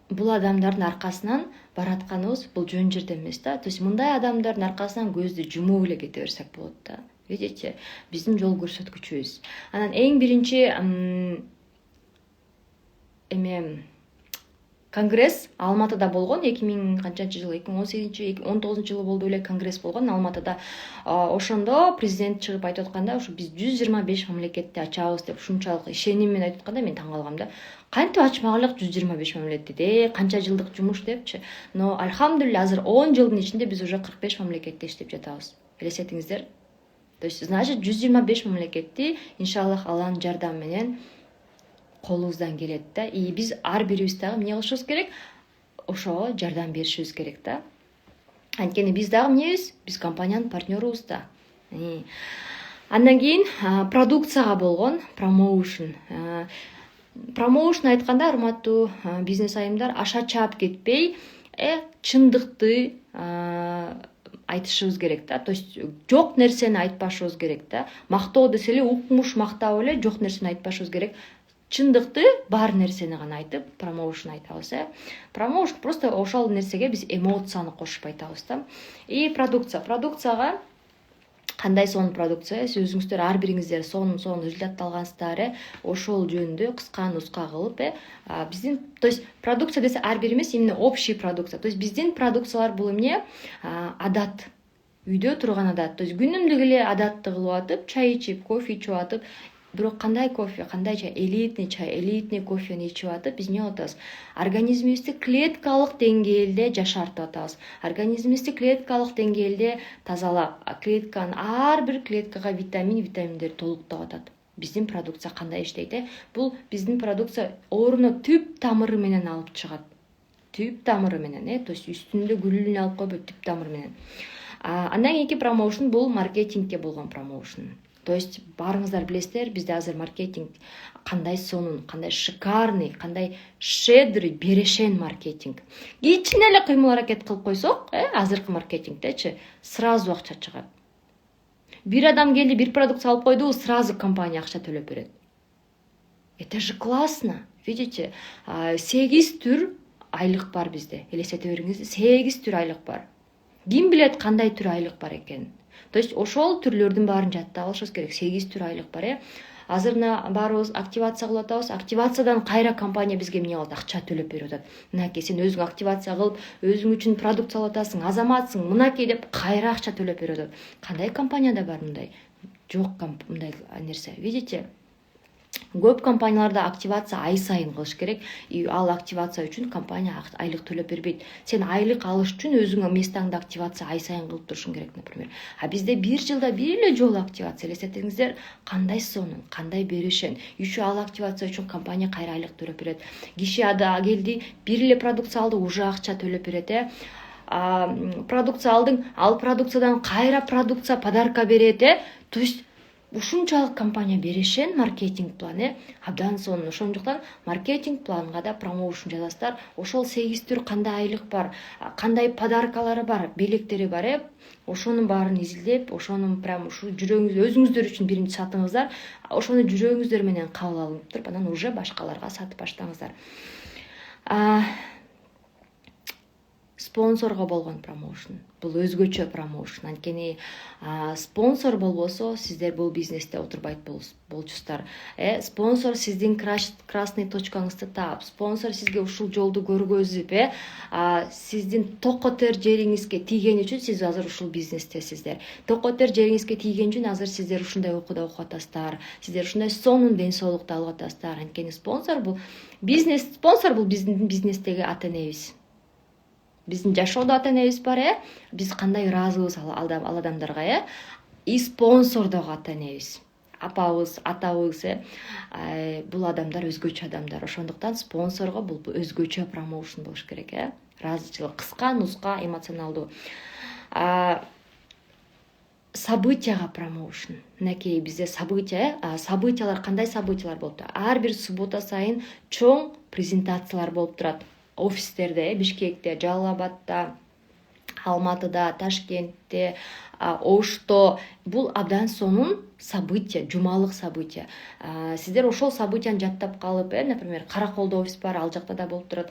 бул адамдардын аркасынан баратканыбыз бул жөн жерде эмес да. То есть мындай адамдардын аркасынан көздү жумуп эле кете берсек болот да. Видите, биздин жол көрсөткүчүбүз. Анан эң биринчи конгресс Алматыда болгон, 2000 канчанчы жыл, 2018-2019 жылы болду эле конгресс болгон Алматыда. Ошондо президент чыгып айтып атканда, ушу биз 125 мамлекетти ачабыз деп ушунчалык ишеним менен айтып атканда мен таң калгам да. Кантип ачмак элек 125 мамлекетти, канча жылдык жумуш депчи. Но альхамдулилля азыр 10 жылдын ичинде биз уже 45 мамлекетте иштеп жатабыз. Элестетиңиздер. То есть, значит, 125 мамлекетти иншаллах Алланын жардамы менен колубуздан келет да. И биз ар бирибиз дагы эмне кылышыбыз керек? Ошого жардам беришибиз керек да. Анткени биз дагы эмнебиз? Биз компаниянын партнерубуз да. Андан кийин продукцияга болгон промоушн. Промоушн айтканда, урматтуу бизнес айымдар, аша чаап кетпей, чындыкты айтышыбыз керек да. То есть жок нерсени айтпашыбыз керек да. Мактоо десе эле укмуш мактап эле жок нерсени айтпашыбыз керек. Чындыкты, бар нерсени гана айтып, промоушн айтабыз. Промоушн просто ошол нерсеге биз эмоцияны кошуп айтабыз да. И продукцияга кандай сонун продукция, сиз өзүңүздөр ар бириңиздер сонун результат алгансыздар, ошол жөнүндө кыска нуска кылып, биздин, то есть продукция десе ар бирибиз именно общий продукция. То есть биздин продукциялар бул эмне? Адат. Үйдө турган адат. То есть күнүмдүк эле адатты кылып атып, чай ичип, кофе ичип атып, бирок кандай кофе, кандай чай, элитный кофени ичип атып, биз эмне кылып атабыз? Организмибизди клеткалык деңгээлде жашартып атабыз. Организмибизди клеткалык деңгээлде тазалап, клетканын ар бир клеткага витаминдер толуктап атат. Биздин продукция кандай иштейт? Бул биздин продукция ооруну түп тамыры менен алып чыгат. Түп тамыры менен, то есть үстүндө гүлүн алып койбойт, түп тамыры менен. Андан кийинки промоушн бул маркетингке болгон промоушн. То есть барыңыздар билесиздер, бизде азыр маркетинг кандай сонун, кандай шикарный, кандай щедрый, берешен маркетинг. Кичине эле кыймыл аракет кылып койсок, азыркы маркетингдечи сразу акча чыгат. Бир адам келди, бир продукция алып койду, сразу компания акча төлөп берет. Это же классно, видите? 8 түр айлык бар бизде. Элестете бериңиз, 8 түр айлык бар. Ким билет кандай түр айлык бар экенин? То есть ошол түрлөрдүн баарын жаттап алышыбыз керек. 8 түр айлык бар. Азыр баарыбыз активация кылып атабыз. Активациядан кайра компания бизге эмне кылат? Акча төлөп берип атат. Мынакей, сен өзүң активация кылып, өзүң үчүн продукция алып атасың, азаматсың, мынакей деп кайра акча төлөп берип атат. Кандай компанияда бар мындай? Жок мындай нерсе. Видите? Көп компанияларда активация ай сайын кылыш керек. И ал активация үчүн компания айлык төлөп бербейт. Сен айлык алыш үчүн өзүң местаңда активация ай сайын кылып турушуң керек, например. А бизде бир жылда бир эле жолу активация. Элестетиңиздер, кандай сонун, кандай берешен. Еще ал активация үчүн компания кайра айлык төлөп берет. Киши ада келди, бир эле продукция алды, уже акча төлөп берет. продукция алдың, ал продукциядан кайра продукция подарка берет, то есть ушунчалык компания берешен маркетинг план, абдан сонун. Ошондуктан маркетинг планга да промоушн жазасыздар. Ошол 8 түр кандай айлык бар, кандай подаркалары бар, белектери бар, ошонун баарын изилдеп, ошонун прям ушу жүрөгүңүз өзүңүздөр үчүн биринчи сатыңыздар, ошону жүрөгүңүздөр менен кабыл алып туруп, анан уже башкаларга сатып баштаңыздар. Спонсорго болгон промоушн бул өзгөчө промоушн. Анткени спонсор болбосо сиздер бул бизнесте отурбайт болчусуздар. Спонсор сиздин красный точкаңызды таап, спонсор сизге ушул жолду көргөзүп, сиздин токотер жериңизге тийген үчүн сиз азыр ушул бизнестесиздер. Токотер жериңизге тийген үчүн азыр сиздер ушундай окууда окуп атасыздар. Сиздер ушундай сонун ден соолукту алып атасыздар. Анткени спонсор бул биздин бизнестеги ата-энебиз. Биздин жашоодо ата-энебиз бар, биз кандай ыраазыбыз ал адамдарга, и спонсор дагы ата-энебиз. Апабыз, атабыз, бул адамдар өзгөчө адамдар. Ошондуктан спонсорго бул өзгөчө промоушн болуш керек, ыраазычылык, кыска, нуска, эмоционалдуу. Событияга промоушн. Мынакей бизде событиялар кандай событиялар болуп турат? Ар бир суббота сайын чоң презентациялар болуп турат. Офистерде, Бишкекте, Жалал Абадта, Алматыда, Ташкентте, Ошто. Бул абдан сонун события, жумалык события. Сиздер ошол событияны жаттап калып, например, Караколдо офис бар, ал жакта да болуп турат.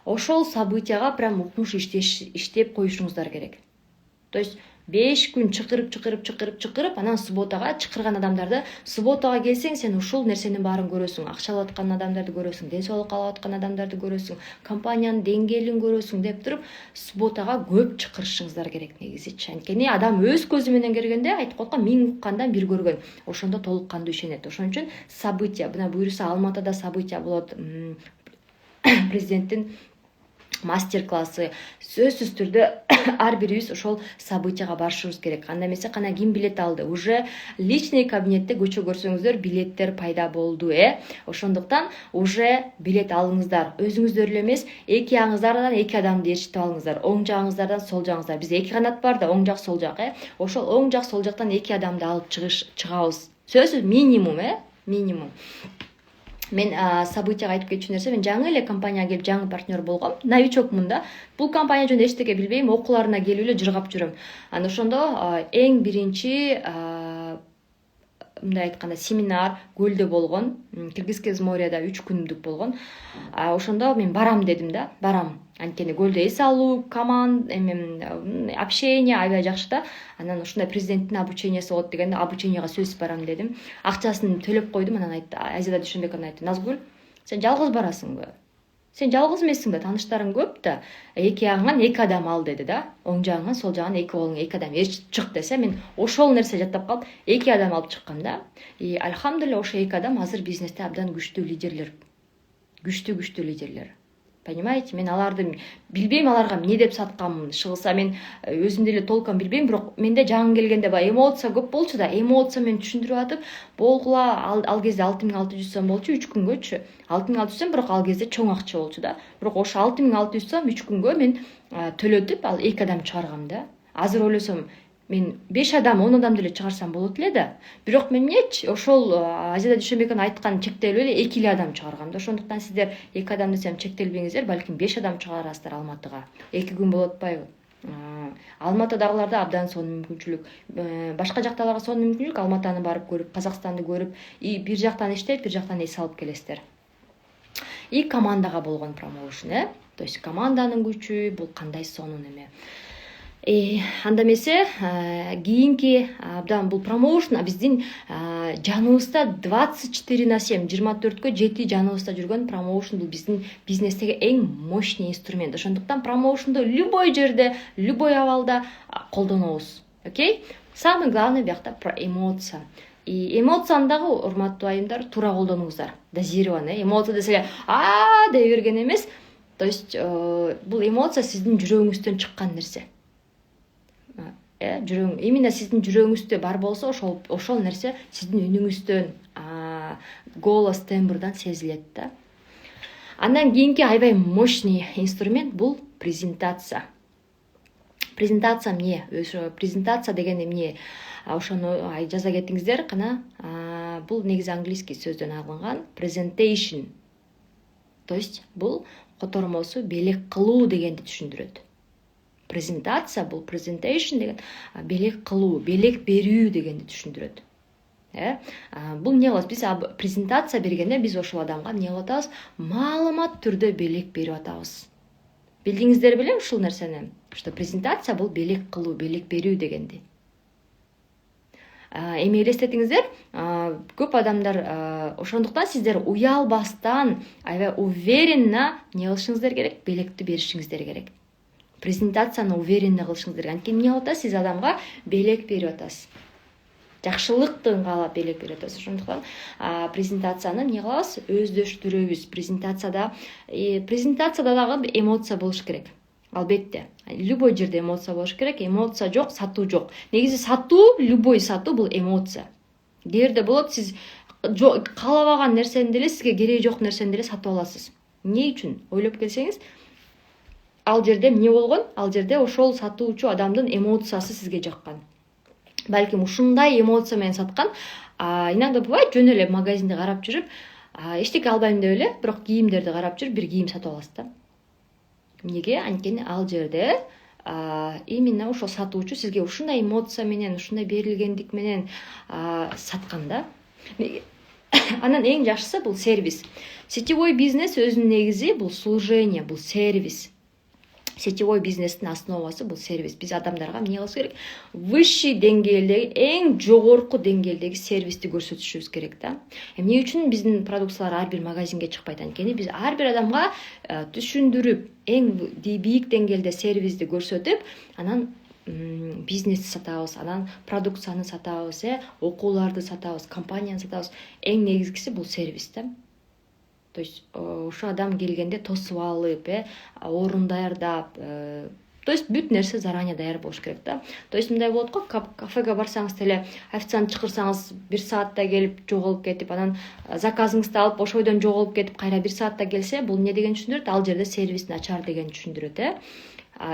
Ошол событияга прям укмуш иштеп коюшуңуздар керек. То есть 5 күн чыкырып, анан субботага чыкырган адамдарды, субботага келсең, сен ушул нерсенин баарын көрөсүң, акча алып аткан адамдарды көрөсүң, ден соолук алып аткан адамдарды көрөсүң, компаниянын деңгээлин көрөсүң деп туруп, субботага көп чыкырышыңыздар керек негизичи. Анткени адам өз көзү менен көргөндө айтып коет го, 1000 уккандан 1 көргөн. Ошондо толук кандуу ишенет. Ошон үчүн события, мына буюрса Алматыда события болот, президенттин мастер-классы, сөзсүз түрдө ар бирибиз ошол событияга барышыбыз керек. Анда эмесе кана ким билет алды? Уже личный кабинетте көчө көрсөңүздөр билеттер пайда болду, Ошондуктан уже билет алыңыздар. Өзүңүздөр эле эмес, эки жагыңыздардан эки адамды ээрчитип алыңыздар. Оң жагыңыздардан сол жагыңыздар. Бизде эки канат бар да, оң жак, сол жак, Ошол оң жак, сол жактан эки адамды алып чыгабыз. Сөзсүз минимум, минимум. Мен событияга айтып кетчү нерсе, мен жаңы эле компанияга келип жаңы партнер болгом, новичокмун да. Бул компания жөнүндө эчтеке билбейм, окууларына келип эле жыргап жүрөм. Анда ошондо эң биринчи мындай айтканда семинар көлдө болгон, Кыргызское моряда 3 күндүк болгон. Ошондо мен барам дедим да, барам. Анткени көлдө эс алуу, общение аябай жакшы да. Анан ушундай президенттин обучениясы болот дегенде, обученияга сөзсүз барам дедим. Акчасын төлөп койдум, анан айтты, Азиза Дүйшөнбековна айтты, Назгүл, сен жалгыз барасыңбы? Сен жалгыз эмессиң да, тааныштарың көп да. Эки жагыңан эки адам ал деди да. Оң жагыңан, сол жагынан эки колуң эки адам ээрчитип чык десе, мен ошол нерсе жаттап калып, эки адам алып чыккам да. И альхамдулилля ошо эки адам азыр бизнесте абдан күчтүү лидерлер. Күчтүү лидерлер. Понимаете, мен аларды билбейм, аларга эмне деп сатканмын. Шыгылса мен өзүм деле толком билбейм, бирок менде жаңы келгенде баягы эмоция көп болчу да. Эмоция мен түшүндүрүп атып, болгула ал кезде 6600 сом болчу 3 күнгөчү. 6600 сом, бирок ал кезде чоң акча болчу да. Бирок ошо 6600 сом 3 күнгө мен төлөтүп, ал эки адам чыгаргам да. Азыр ойлосом, мен 5 адам, 10 адам деле чыгарсам болот эле да. Бирок мен эмнечи ошол Азиза Дүйшөнбековна айткан чектелип эле 2 эле адам чыгаргам да. Ошондуктан сиздер 2 адам десем чектелбеңиздер, балким 5 адам чыгарасыздар Алматыга. 2 күн болуп атпайбы? Алматыдагыларда абдан сонун мүмкүнчүлүк. Башка жактагыларга сонун мүмкүнчүлүк, Алматаны барып көрүп, Казакстанды көрүп, и бир жактан иштеп, бир жактан эс алып келесиздер. И командага болгон промоушн, То есть команданын күчү бул кандай сонун эме. Анда эмесе кийинки абдан бул промоушн биздин жаныбызда 24/7, 24/7 жаныбызда жүргөн промоушн. Бул биздин бизнестеги эң мощный инструмент. Ошондуктан промоушнду любой жерде, любой абалда колдонобуз. Окей? Самый главный биякта про эмоция. И эмоцияны дагы, урматтуу айымдар, туура колдонуңуздар. Дозирован, эмоция десе дей берген эмес. То есть бул эмоция сиздин жүрөгүңүздөн чыккан нерсе. Именно сиздин жүрөгүңүздө бар болсо, ошол нерсе сиздин үнүңүздөн, голос, тембрдан сезилет да. Андан кийинки аябай мощный инструмент бул презентация. презентация эмне? Ошо презентация деген эмне? Ошону жаза кетиңиздер кана. Бул негизи английский сөздөн алынган presentation. То есть бул котормосу белек кылуу дегенди түшүндүрөт. Презентация бул presentation деген белек кылуу, белек берүү дегенди түшүндүрөт. Бул эмне кылабыз? Биз презентация бергенде биз ошол адамга эмне кылып атабыз? Маалымат түрдө белек берип атабыз. Билдиңиздер беле ушул нерсени? Что презентация бул белек кылуу, белек берүү дегенди. Эми элестетиңиздер, көп адамдар ошондуктан сиздер уялбастан, аябай уверенно эмне кылышыңыздар керек? Белекти беришиңиздер керек. Презентацияны уверенно кылышыңыз керек. Анткени эмне кылып атасыз? Сиз адамга белек берип атасыз. Жакшылыктын каалап белек берип атасыз. Ошондуктан презентацияны эмне кылабыз? Өздөштүрөбүз. Презентацияда дагы эмоция болуш керек. Албетте. Любой жерде эмоция болуш керек. Эмоция жок, сатуу жок. Негизи сатуу, любой сатуу бул эмоция. Кээде болот, сиз каалабаган нерсени деле, сизге кереги жок нерсени деле сатып аласыз. Эмне үчүн? Ойлоп келсеңиз, ал жерде эмне болгон? Ал жерде ошол сатуучу адамдын эмоциясы сизге жаккан. Балким ушундай эмоция менен саткан. Иногда бывает, жөн эле магазинде карап жүрүп, эчтеке албайм деп эле, бирок кийимдерди карап жүрүп бир кийим сатып аласыз да. Эмнеге? Анткени ал жерде именно ошол сатуучу сизге ушундай эмоция менен, ушундай берилгендик менен саткан да. Анан эң жакшысы бул сервис. Сетевой бизнес өзүнүн негизи бул служение, бул сервис. Сетевой бизнестин основасы бул сервис. Биз адамдарга эмне кылышыбыз керек? Высший деңгээлдеги, эң жогорку деңгээлдеги сервисти көрсөтүшүбүз керек да. Эмне үчүн биздин продукциялар ар бир магазинге чыкпайт? Анткени биз ар бир адамга түшүндүрүп, эң бийик деңгээлде сервисти көрсөтүп, анан бизнести сатабыз, анан продукцияны сатабыз, окууларды сатабыз, компанияны сатабыз. Эң негизгиси бул сервис да. То есть ошо адам келгенде тосуп алып, орун даярдап, то есть бүт нерсе заранее даяр болуш керек да. То есть мындай болот го, кафеге барсаңыз деле официант чакырсаңыз 1 саатта келип жоголуп кетип, анан заказыңызды алып ошойдон жоголуп кетип, кайра 1 саатта келсе, бул эмне деген түшүндүрөт? Ал жерде сервис начар деген түшүндүрөт,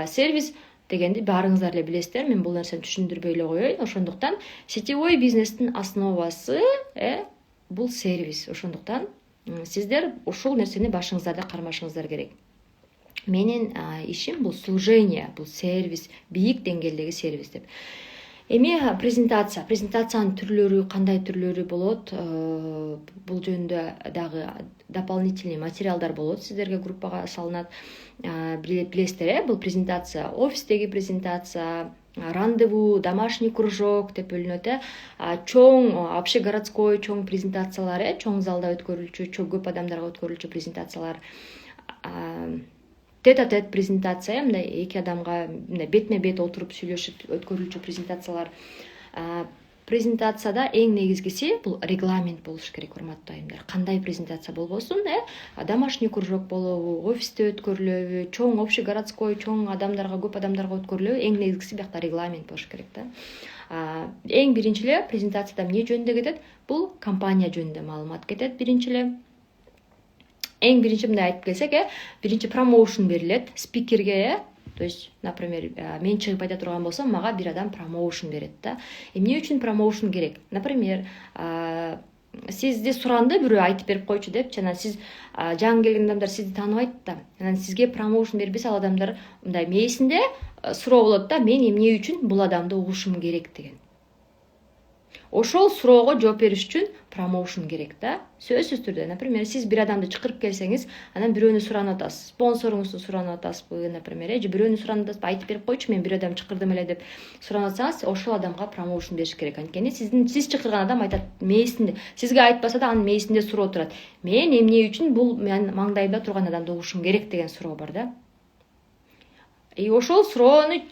Сервис дегенди баарыңыздар эле билесиздер, мен бул нерсени түшүндүрбөй эле коеюн. Ошондуктан сетевой бизнестин основасы бул сервис. Ошондуктан сиздер ушул нерсени башыңыздарда кармашыңыздар керек. Менин ишим бул служение, бул сервис, бийик деңгээлдеги сервис деп. Эми презентациянын түрлөрү, кандай түрлөрү болот? Бул жөнүндө дагы дополнительный материалдар болот, сиздерге группага салынат. Билесиздер, бул презентация, офистеги презентация, рандеву, домашний кружок деп бөлүнөт, чоң, общегородской чоң презентациялар, чоң залда өткөрүлчү, көп адамдарга өткөрүлчү презентациялар, тет-а-тет презентация, мындай эки адамга мындай бетме-бет отуруп сүйлөшүп өткөрүлчү презентациялар. Презентацияда эң негизгиси бул регламент болуш керек, урматтуу айымдар. Кандай презентация болбосун, домашний кружок болобу, офисте өткөрүлөбү, чоң общегородской, чоң адамдарга, көп адамдарга өткөрүлөбү, эң негизгиси биякта регламент болуш керек да. Эң биринчи эле презентацияда эмне жөнүндө кетет? Бул компания жөнүндө маалымат кетет биринчи эле. Эң биринчи мындай айтып келсек, биринчи промоушн берилет спикерге, то есть, например, мен чыгып айта турган болсом, мага бир адам промоушн берет да. Эмне үчүн промоушн керек? Например, сизди суранды, бирөө айтып берип койчу деп, жана сиз жаңы келген адамдар сизди тааныбайт да. Анан сизге промоушн бербесе, ал адамдар мындай мээсинде суроо болот да, мен эмне үчүн бул адамды угушум керек деген. Ошол суроого жооп бериш үчүн промоушн керек да. Сөзсүз түрдө, например, сиз бир адамды чакырып келсеңиз, анан бирөөнү суранып атасыз, спонсоруңузду суранып атасызбы, например, же бирөөнү суранып атасызбы, айтып берип койчу, мен бир адам чакырдым эле деп суранып атсаңыз, ошол адамга промоушн бериш керек. Анткени сиз чакырган адам айтат, мээсинде, сизге айтпаса да анын мээсинде суроо турат. Мен эмне үчүн бул мен маңдайымда турган адамды угушум керек деген суроо бар да. Ошол суроону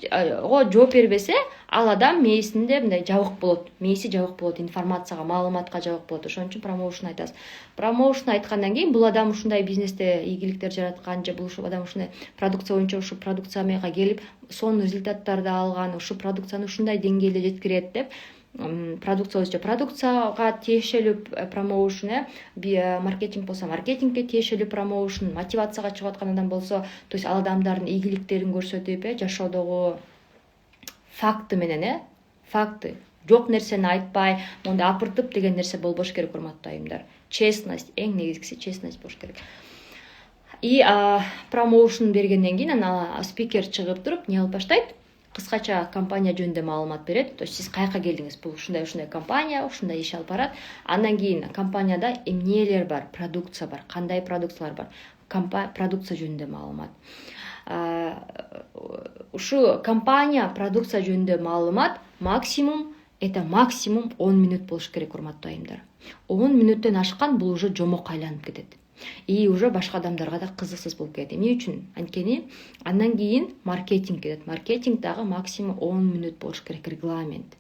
жооп бербесе, ал адам мээсинде мындай жабык болот. Мээси жабык болот, информацияга, маалыматка жабык болот. Ошон үчүн промоушн айтасыз. Промоушн айткандан кийин бул адам ушундай бизнесте ийгиликтер жараткан, же бул адам ушундай продукция боюнча ушу продукцияга келип, сонун результаттарды алган, ушу продукцияны ушундай деңгээлде жеткирет деп, продукцияга тиешелүү промоушн, маркетинг болсо маркетингге тиешелүү промоушн, мотивацияга чыгып аткан адам болсо, то есть ал адамдардын ийгиликтерин көрсөтүп, жашоодогу факты менен, факты. Жок нерсени айтпай, монда апыртып деген нерсе болбош керек, урматтуу айымдар. Честность, эң негизгиси честность болуш керек. И промоушн бергенден кийин анан спикер чыгып туруп не кылып баштайт, кыскача компания жөнүндө маалымат берет. То есть сиз каяка келдиңиз, бул ушундай компания, ушундай иш алып барат. Андан кийин компанияда эмнелер бар, продукция бар, кандай продукциялар бар, продукция жөнүндө маалымат. Ушу компания продукция жөнүндө маалымат максимум 10 мүнөт болуш керек, урматтуу айымдар. 10 мүнөттөн ашкан бул уже жомок айланып кетет. И уже башка адамдарга да кызыксыз болуп кетет. Эмне үчүн? Анткени андан кийин маркетинг кетет. Маркетинг дагы максимум 10 мүнөт болуш керек, регламент.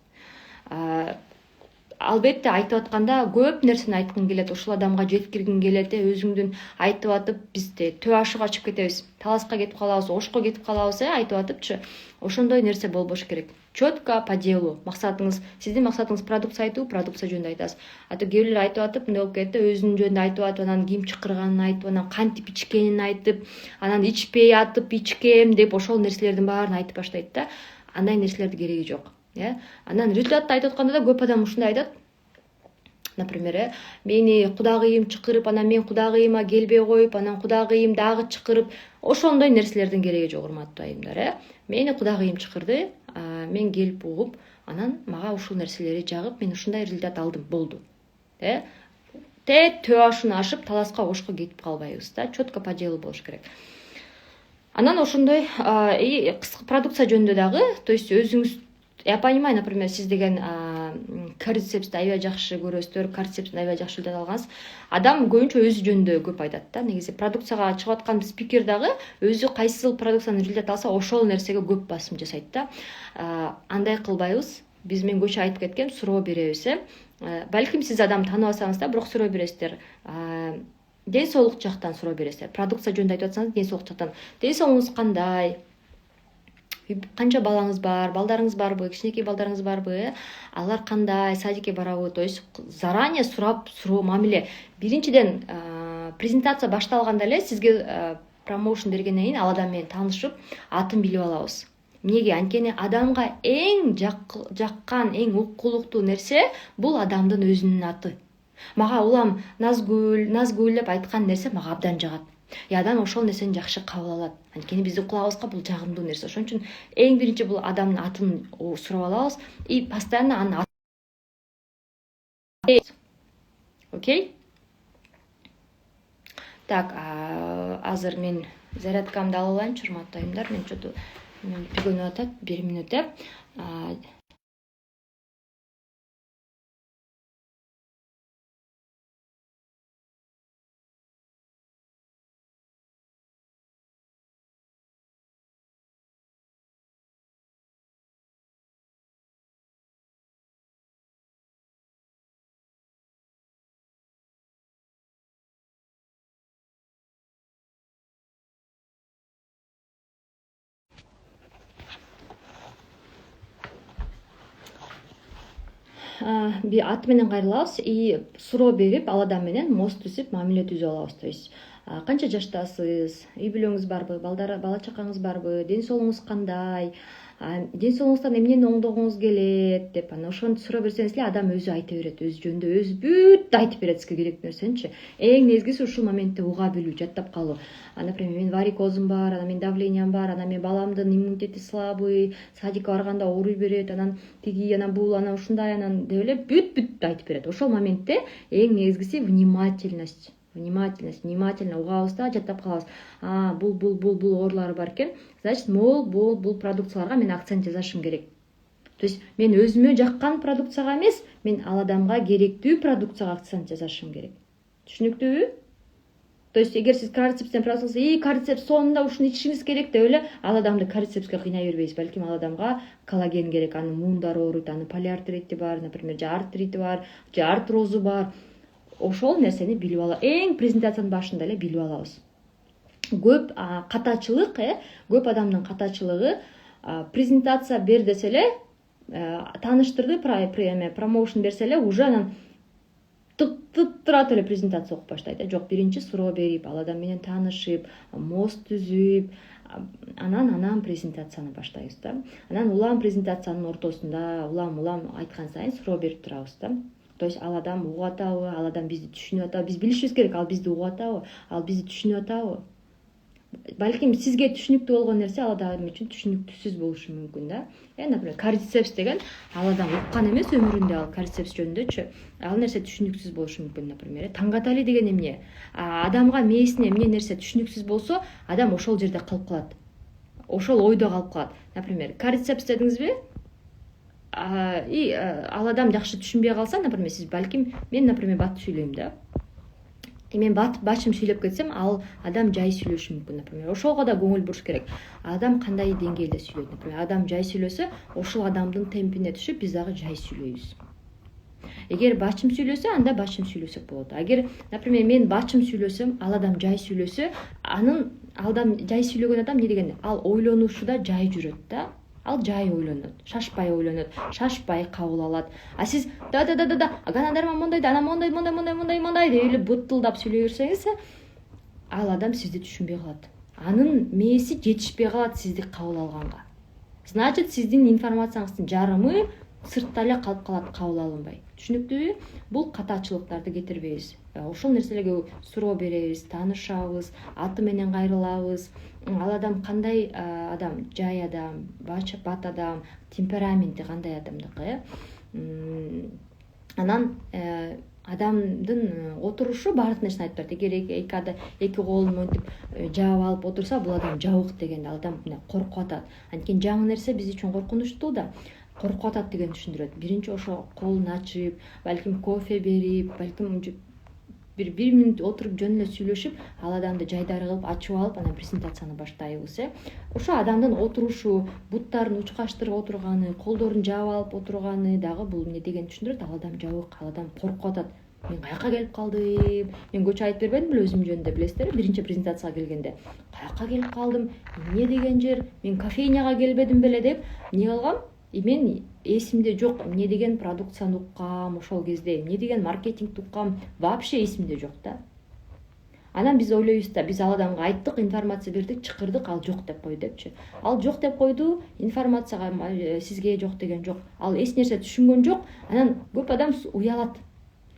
Албетте айтып атканда көп нерсени айткың келет, ошол адамга жеткиргиң келет, өзүңдүн айтып атып, биз төө ашыга чыгып кетебиз, таласка кетип калабыз, ошко кетип калабыз, айтып атыпчы. Ошондой нерсе болбош керек. Четко по делу. Максатыңыз, сиздин максатыңыз продукция айтуу, продукция жөнүндө айтасыз. Ата кээ бирлер айтып атып, мындай болуп кетти, өзүнүн жөнүндө айтып атып, анан ким чакырганын айтып, анан кантип ичкенин айтып, анан ичпей атып, ичкем деп ошол нерселердин баарын айтып баштайт да. Андай нерселердин кереги жок. Анан результатты айтып атканда да көп адам ушундай айтат. Например, мени кудагыйым чакырып, анан мен кудагыйыма келбей коюп, анан кудагыйым дагы чакырып, ошондой нерселердин кереги жок, урматтуу айымдар. Мени кудагыйым чакырды, мен келип угуп, анан мага ушул нерселери жагып, мен ушундай результат алдым, болду. Төө ашын ашып, таласка ошко кетип калбайбыз да, четко по делу болуш керек. Анан ошондой продукция жөнүндө дагы, то есть өзүңүз, я понимаю, например, сиз деген кордицепсти аябай жакшы көрөсүздөр, кордицепстин аябай жакшы результат алгансыз. Адам көбүнчө өзү жөнүндө көп айтат да. Негизи продукцияга чыгып аткан спикер дагы өзү кайсыл продукциянын результат алса, ошол нерсеге көп басым жасайт да. Андай кылбайбыз. Биз мен көчө айтып кеткем, суроо беребиз. Балким сиз адам тааныбасаңыз да, бирок суроо бересиздер. Ден соолук жактан суроо бересиздер. Продукция жөнүндө айтып атсаңыз, ден соолук жактан. Ден соолугуңуз кандай? Канча балаңыз бар, балдарыңыз барбы, кичинекей балдарыңыз барбы, алар кандай, садикке барабы, то есть заранее суроо мамиле. Биринчиден презентация башталганда эле сизге промоушн бергенден кийин ал адам менен таанышып, атын билип алабыз. Эмнеге? Анткени адамга эң жаккан, эң уккулуктуу нерсе бул адамдын өзүнүн аты. Мага улам Назгүл деп айткан нерсе мага абдан жагат. Адам ошол нерсени жакшы кабыл алат. Анткени биздин кулагыбызга бул жагымдуу нерсе. Ошон үчүн эң биринчи бул адамдын атын сурап алабыз и постоянно анын Окей? Так, азыр мен зарядкамды алып алайынчы, урматтуу айымдар. Мен чөтү пигөнүп атат, 1 мүнөт. Аты менен кайрылабыз и суроо берип, ал адам менен мост түзүп, мамиле түзүп алабыз. То есть канча жаштасыз, үй бүлөңүз барбы, бала чакаңыз барбы, ден соолугуңуз кандай, ден соолугуңуздан эмнени оңдогуңуз келет деп, анан ошону суроо берсеңиз эле адам өзү айта берет, өз жөнүндө өзү бүт айтып берет сизге керектүү нерсеничи. Эң негизгиси ушул моментте уга билүү, жаттап калуу. Например, мен варикозум бар, анан мен давлениям бар, анан мен баламдын иммунитети слабый, садикке барганда ооруй берет, анан тиги, анан бул, анан ушундай, анан деп эле бүт айтып берет. Ошол моментте эң негизгиси внимательность, внимательно угабыз да, жаттап калабыз. Бул оорулары бар экен. Значит, бул продукцияларга мен акцент жасашым керек. То есть мен өзүмө жаккан продукцияга эмес, мен ал адамга керектүү продукцияга акцент жасашым керек. Түшүнүктүүбү? То есть эгер сиз кордицепстен продукция, кордицепс сонунда ушуну ичишиңиз керек деп эле ал адамды кордицепске кыйнай бербейсиз. Балким ал адамга коллаген керек, анын муундары ооруйт, анын полиартрити бар, например, же артрити бар, же артрозу бар. Ошол нерсени билип алабыз. Эң презентациянын башында эле билип алабыз. Көп катачылык, көп адамдын катачылыгы презентация бер десе эле, тааныштырды, промоушн берсе эле, уже анан турат эле презентация окуп баштайт. Жок, биринчи суроо берип, ал адам менен таанышып, мост түзүп, анан презентацияны баштайбыз да. Анан улам презентациянын ортосунда улам айткан сайын суроо берип турабыз да. То есть ал адам угуп атабы, ал адам бизди түшүнүп атабы, биз билишибиз керек, ал бизди угуп атабы, ал бизди түшүнүп атабы. Балким сизге түшүнүктүү болгон нерсе ал адам үчүн түшүнүктүүсүз болушу мүмкүн да. Например, кардицепс деген ал адам уккан эмес өмүрүндө, ал кардицепс жөнүндөчү. Ал нерсе түшүнүктүүсүз болушу мүмкүн, например. Таңгатали деген эмне? Адамга мээсине эмне нерсе түшүнүктүүсүз болсо, адам ошол жерде калып калат. Ошол ойдо калып калат. Например, кардицепс дедиңизби? Ал адам жакшы түшүнбөй калса, например, сиз балким мен, например, бат сүйлөйм да. Мен башым сүйлөп кетсем, ал адам жай сүйлөшү мүмкүн, например. Ошого да көңүл буруш керек. Адам кандай деңгээлде сүйлөйт, например, адам жай сүйлөсө, ошол адамдын темпине түшүп, биз дагы жай сүйлөйбүз. Эгер башым сүйлөсө, анда башым сүйлөсөк болот. Эгер, например, мен башым сүйлөсөм, ал адам жай сүйлөсө, ал адам жай сүйлөгөн адам эмне деген? Ал ойлонушуда жай жүрөт да. Ал жай ойлонот, шашпай кабыл алат. Сиз Ганадарма мондай, ана мондай деп эле быттылдап сүйлөй берсеңиз, ал адам сизди түшүнбөй калат. Анын мээси жетишпей калат сизди кабыл алганга. Значит, сиздин информацияңыздын жарымы сыртта эле калып калат, кабыл алынбай. Түшүнүктүүбү? Бул катачылыктарды кетирбейбиз. Ошол нерселерге суроо беребиз, таанышабыз, аты менен кайрылабыз. Ал адам кандай адам? Жай адам, бат адам, темпераменти кандай адамдыкы, Анан адамдын отурушу баардык нерсени айтып берет. Эгер эки колун монтип жаап алып отурса, бул адам жабык дегенде ал адам коркуп атат. Анткени жаңы нерсе биз үчүн коркунучтуу да. Коркуп атат деген түшүндүрөт. Биринчи ошо колун ачып, балким кофе берип, балким бир мүнөт отуруп жөн эле сүйлөшүп, ал адамды жайдары кылып ачып алып, анан презентацияны баштайбыз. Ошо адамдын отурушу, буттарын учкаштырып отурганы, колдорун жаап алып отурганы дагы бул эмне деген түшүндүрөт. Ал адам жабык, ал адам коркуп атат. Мен каяка келип калдым? Мен көчө айтып бербедим беле өзүм жөнүндө, билесиздерби? Биринчи презентацияга келгенде каяка келип калдым? Эмне деген жер? Мен кофейняга келбедим беле деп эмне кылгам? Мен эсимде жок, эмне деген продукцияны уккам ошол кезде, эмне деген маркетингди уккам, вообще эсимде жок да. Анан биз ойлойбуз да, биз ал адамга айттык, информация бердик, чакырдык, ал жок деп койду депчи. Ал жок деп койду, информацияга сизге жок деген жок. Ал эч нерсе түшүнгөн жок. Анан көп адам уялат.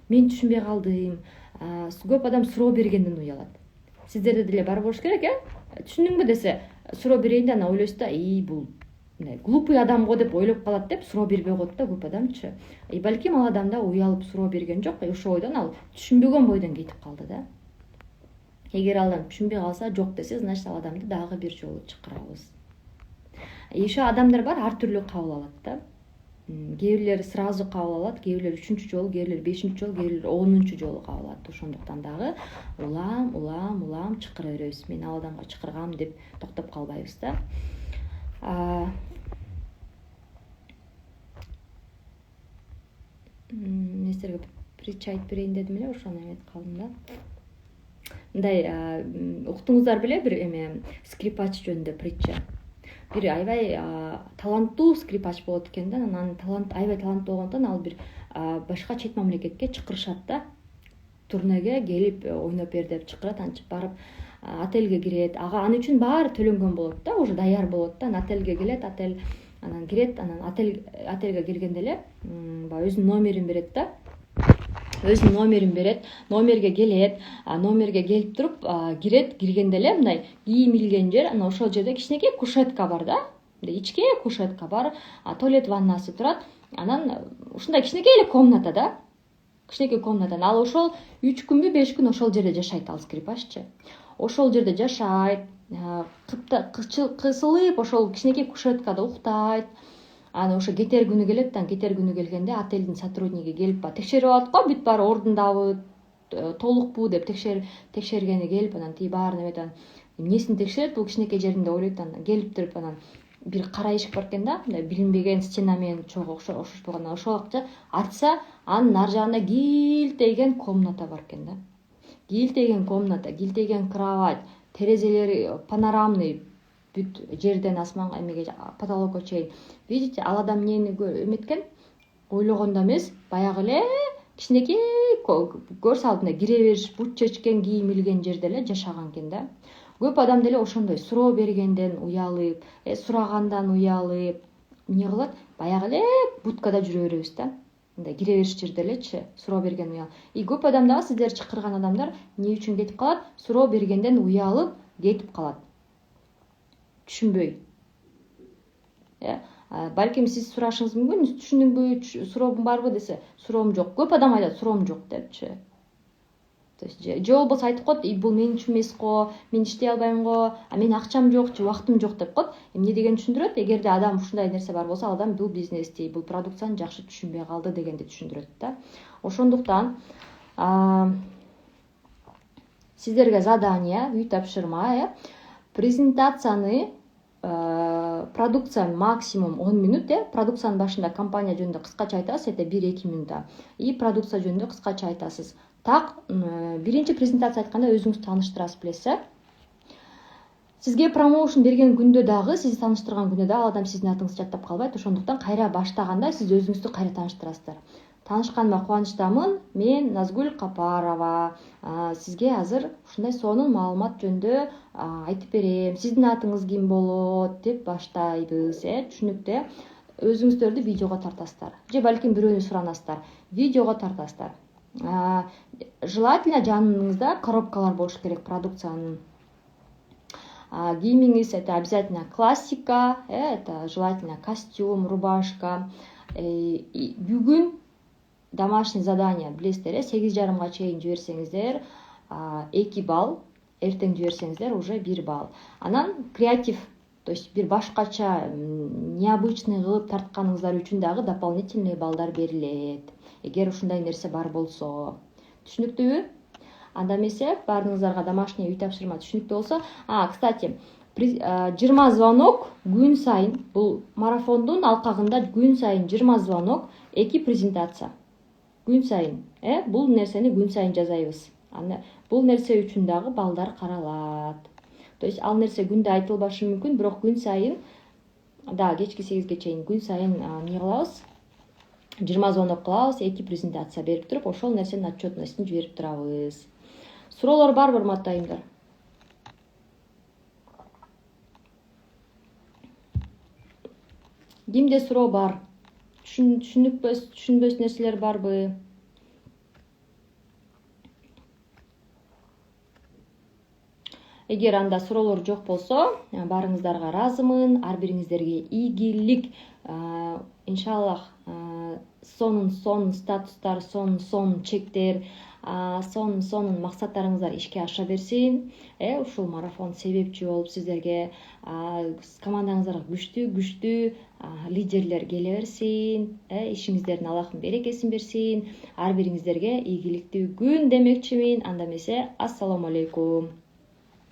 Мен түшүнбөй калдым. Көп адам суроо бергенден уялат. Сиздерде деле бар болуш керек, Түшүндүңбү десе, суроо берейин да, анан ойлойсуз да, бул глупый адам го деп ойлоп калат деп суроо бербей коет да көп адамчы. Балким ал адам да уялып суроо берген жок, ошол бойдон ал түшүнбөгөн бойдон кетип калды да. Эгер ал адам түшүнбөй калса, жок десе, значит ал адамды дагы бир жолу чакырабыз. Еще адамдар бар, ар түрлүү кабыл алат да. Кээ бирлери сразу кабыл алат, кээ бирлери 3-чү жолу, кээ бирлери 5-чү жолу, кээ бирлери 10-чу жолу кабыл алат. Ошондуктан дагы улам чакыра беребиз. Мен ал адамга чакыргам деп токтоп калбайбыз да. Сиздерге притча айтып берейин дедим эле, ошону айтып калдым да. Мындай уктуңуздар беле, бир скрипач жөнүндө притча. Бир аябай таланттуу скрипач болот экен да. Анан аябай таланттуу болгондон ал бир башка чет мамлекетке чакырышат да. Турнеге келип ойноп бер деп чакырат, антип барып отельге кирет. Аны үчүн баары төлөнгөн болот да, уже даяр болот да. Отельге келет, анан кирет, анан отельге киргенде эле өзүнүн номерин берет да. Номерге келет, номерге келип туруп кирет, киргенде эле мындай кийим илген жер, анан ошол жерде кичинекей кушетка бар да. Ичке кушетка бар, туалет ваннасы турат. Анан ушундай кичинекей эле комната да. Кичинекей комнатан ал ошол 3 күнбү 5 күн ошол жерде жашайт, ал скрипаччы. Ошол жерде жашайт, кысылып ошол кичинекей кушеткада уктайт. Анан ошо кетер күнү келет, кетер күнү келгенде отелдин сотрудниги келип текшерип алат го, бүт баары ордундабы, толукпу деп текшергени келип, анан тиги баарын эметип, эмнесин текшерет бул кичинекей жеринде ойлойт. Анан келип туруп, анан бир кара эшик бар экен да, мындай билинбеген стена менен чогуу окшошпогон. Ошол акча ачса, анын ар жагында кийилтейген комната бар экен да. Кийилтейген комната, кийилтейген кровать, терезелери панорамный, бүт жерден асманга потолокко чейин. Видите, ал адам эмнени эметкен? Ойлогондо эмес, баягы эле кичинекей көрсө алдында кире бериш, бут чечкен, кийим илген жерде эле жашаган экен да. Көп адам деле ошондой суроо бергенден уялып, сурагандан уялып эмне кылат? Баягы эле будкада жүрө беребиз да. Мындай кире бериш жерде элечи суроо берген уялып. И көп адам дагы сиздер чакырган адамдар эмне үчүн кетип калат? Суроо бергенден уялып кетип калат. Түшүнбөй. Балким сиз сурашыңыз мүмкүн, түшүндүңбү, суроом барбы десе, суроом жок. Көп адам айтат, суроом жок депчи. То есть же болбосо айтып коет, бул менин үчүн эмес го, мен иштей албайм го, менин акчам жок же убактым жок деп коет. Эмне дегенди түшүндүрөт? Эгерде адам ушундай нерсе бар болсо, ал адам бул бизнести, бул продукцияны жакшы түшүнбөй калды дегенди түшүндүрөт да. Ошондуктан сиздерге задание, үй тапшырма, презентацияны продукцияны максимум 10 минут, продукциянын башында компания жөнүндө кыскача айтасыз, это 1-2 минутта. И продукция жөнүндө кыскача айтасыз. Так, биринчи презентация айтканда өзүңүздү тааныштырасыз, билесиз. Сизге промоушн берген күндө дагы, сизди тааныштырган күндө дагы ал адам сиздин атыңызды жаттап калбайт. Ошондуктан кайра баштаганда сиз өзүңүздү кайра тааныштырасыздар. Таанышканыма кубанычтамын. Мен Назгүл Капарова. Сизге азыр ушундай сонун маалымат жөнүндө айтып берем. Сиздин атыңыз ким болот деп баштайбыз, түшүнүктүү. Өзүңүздөрдү видеого тартасыздар. Же балким бирөөнү суранасыздар. Видеого тартасыздар. Желательно жаныңызда коробкалар болуш керек продукциянын. Кийимиңиз это обязательно классика, это желательно костюм, рубашка. Бүгүн домашний задание билесиздер, 8:30 чейин жиберсеңиздер 2 балл, эртең жиберсеңиздер уже 1 балл. Анан креатив, то есть бир башкача необычный кылып тартканыңыздар үчүн дагы дополнительный баллдар берилет. Эгер ушундай нерсе бар болсо. Түшүнүктүүбү? Анда эмесе баарыңыздарга домашний үй тапшырма түшүнүктүү болсо. Кстати, 20 звонок күн сайын, бул марафондун алкагында күн сайын 20 звонок, 2 презентация. Күн сайын, бул нерсени күн сайын жазайбыз. Бул нерсе үчүн дагы балдар каралат. То есть ал нерсе күндө айтылбашы мүмкүн, бирок күн сайын, кечки 8ге чейин күн сайын эмне кылабыз? 20 звонок кылабыз, 2 презентация берип туруп, ошол нерсенин отчетностун жиберип турабыз. Суроолор барбы, урматтуу айымдар? Кимде суроо бар? Түшүнбөс нерселер барбы? Эгер анда суроолор жок болсо, баарыңыздарга ыраазымын. Ар бириңиздерге ийгилик, иншаллах, сонун статустар, сонун чектер, сонун максаттарыңыздар ишке аша берсин. Ушул марафон себепчи болуп сиздерге, командаңыздарга күчтүү лидерлер келе берсин. Ишиңиздердин Аллахым берекесин берсин. Ар бириңиздерге ийгиликтүү күн демекчимин. Анда эмесе, ассаламу алейкум.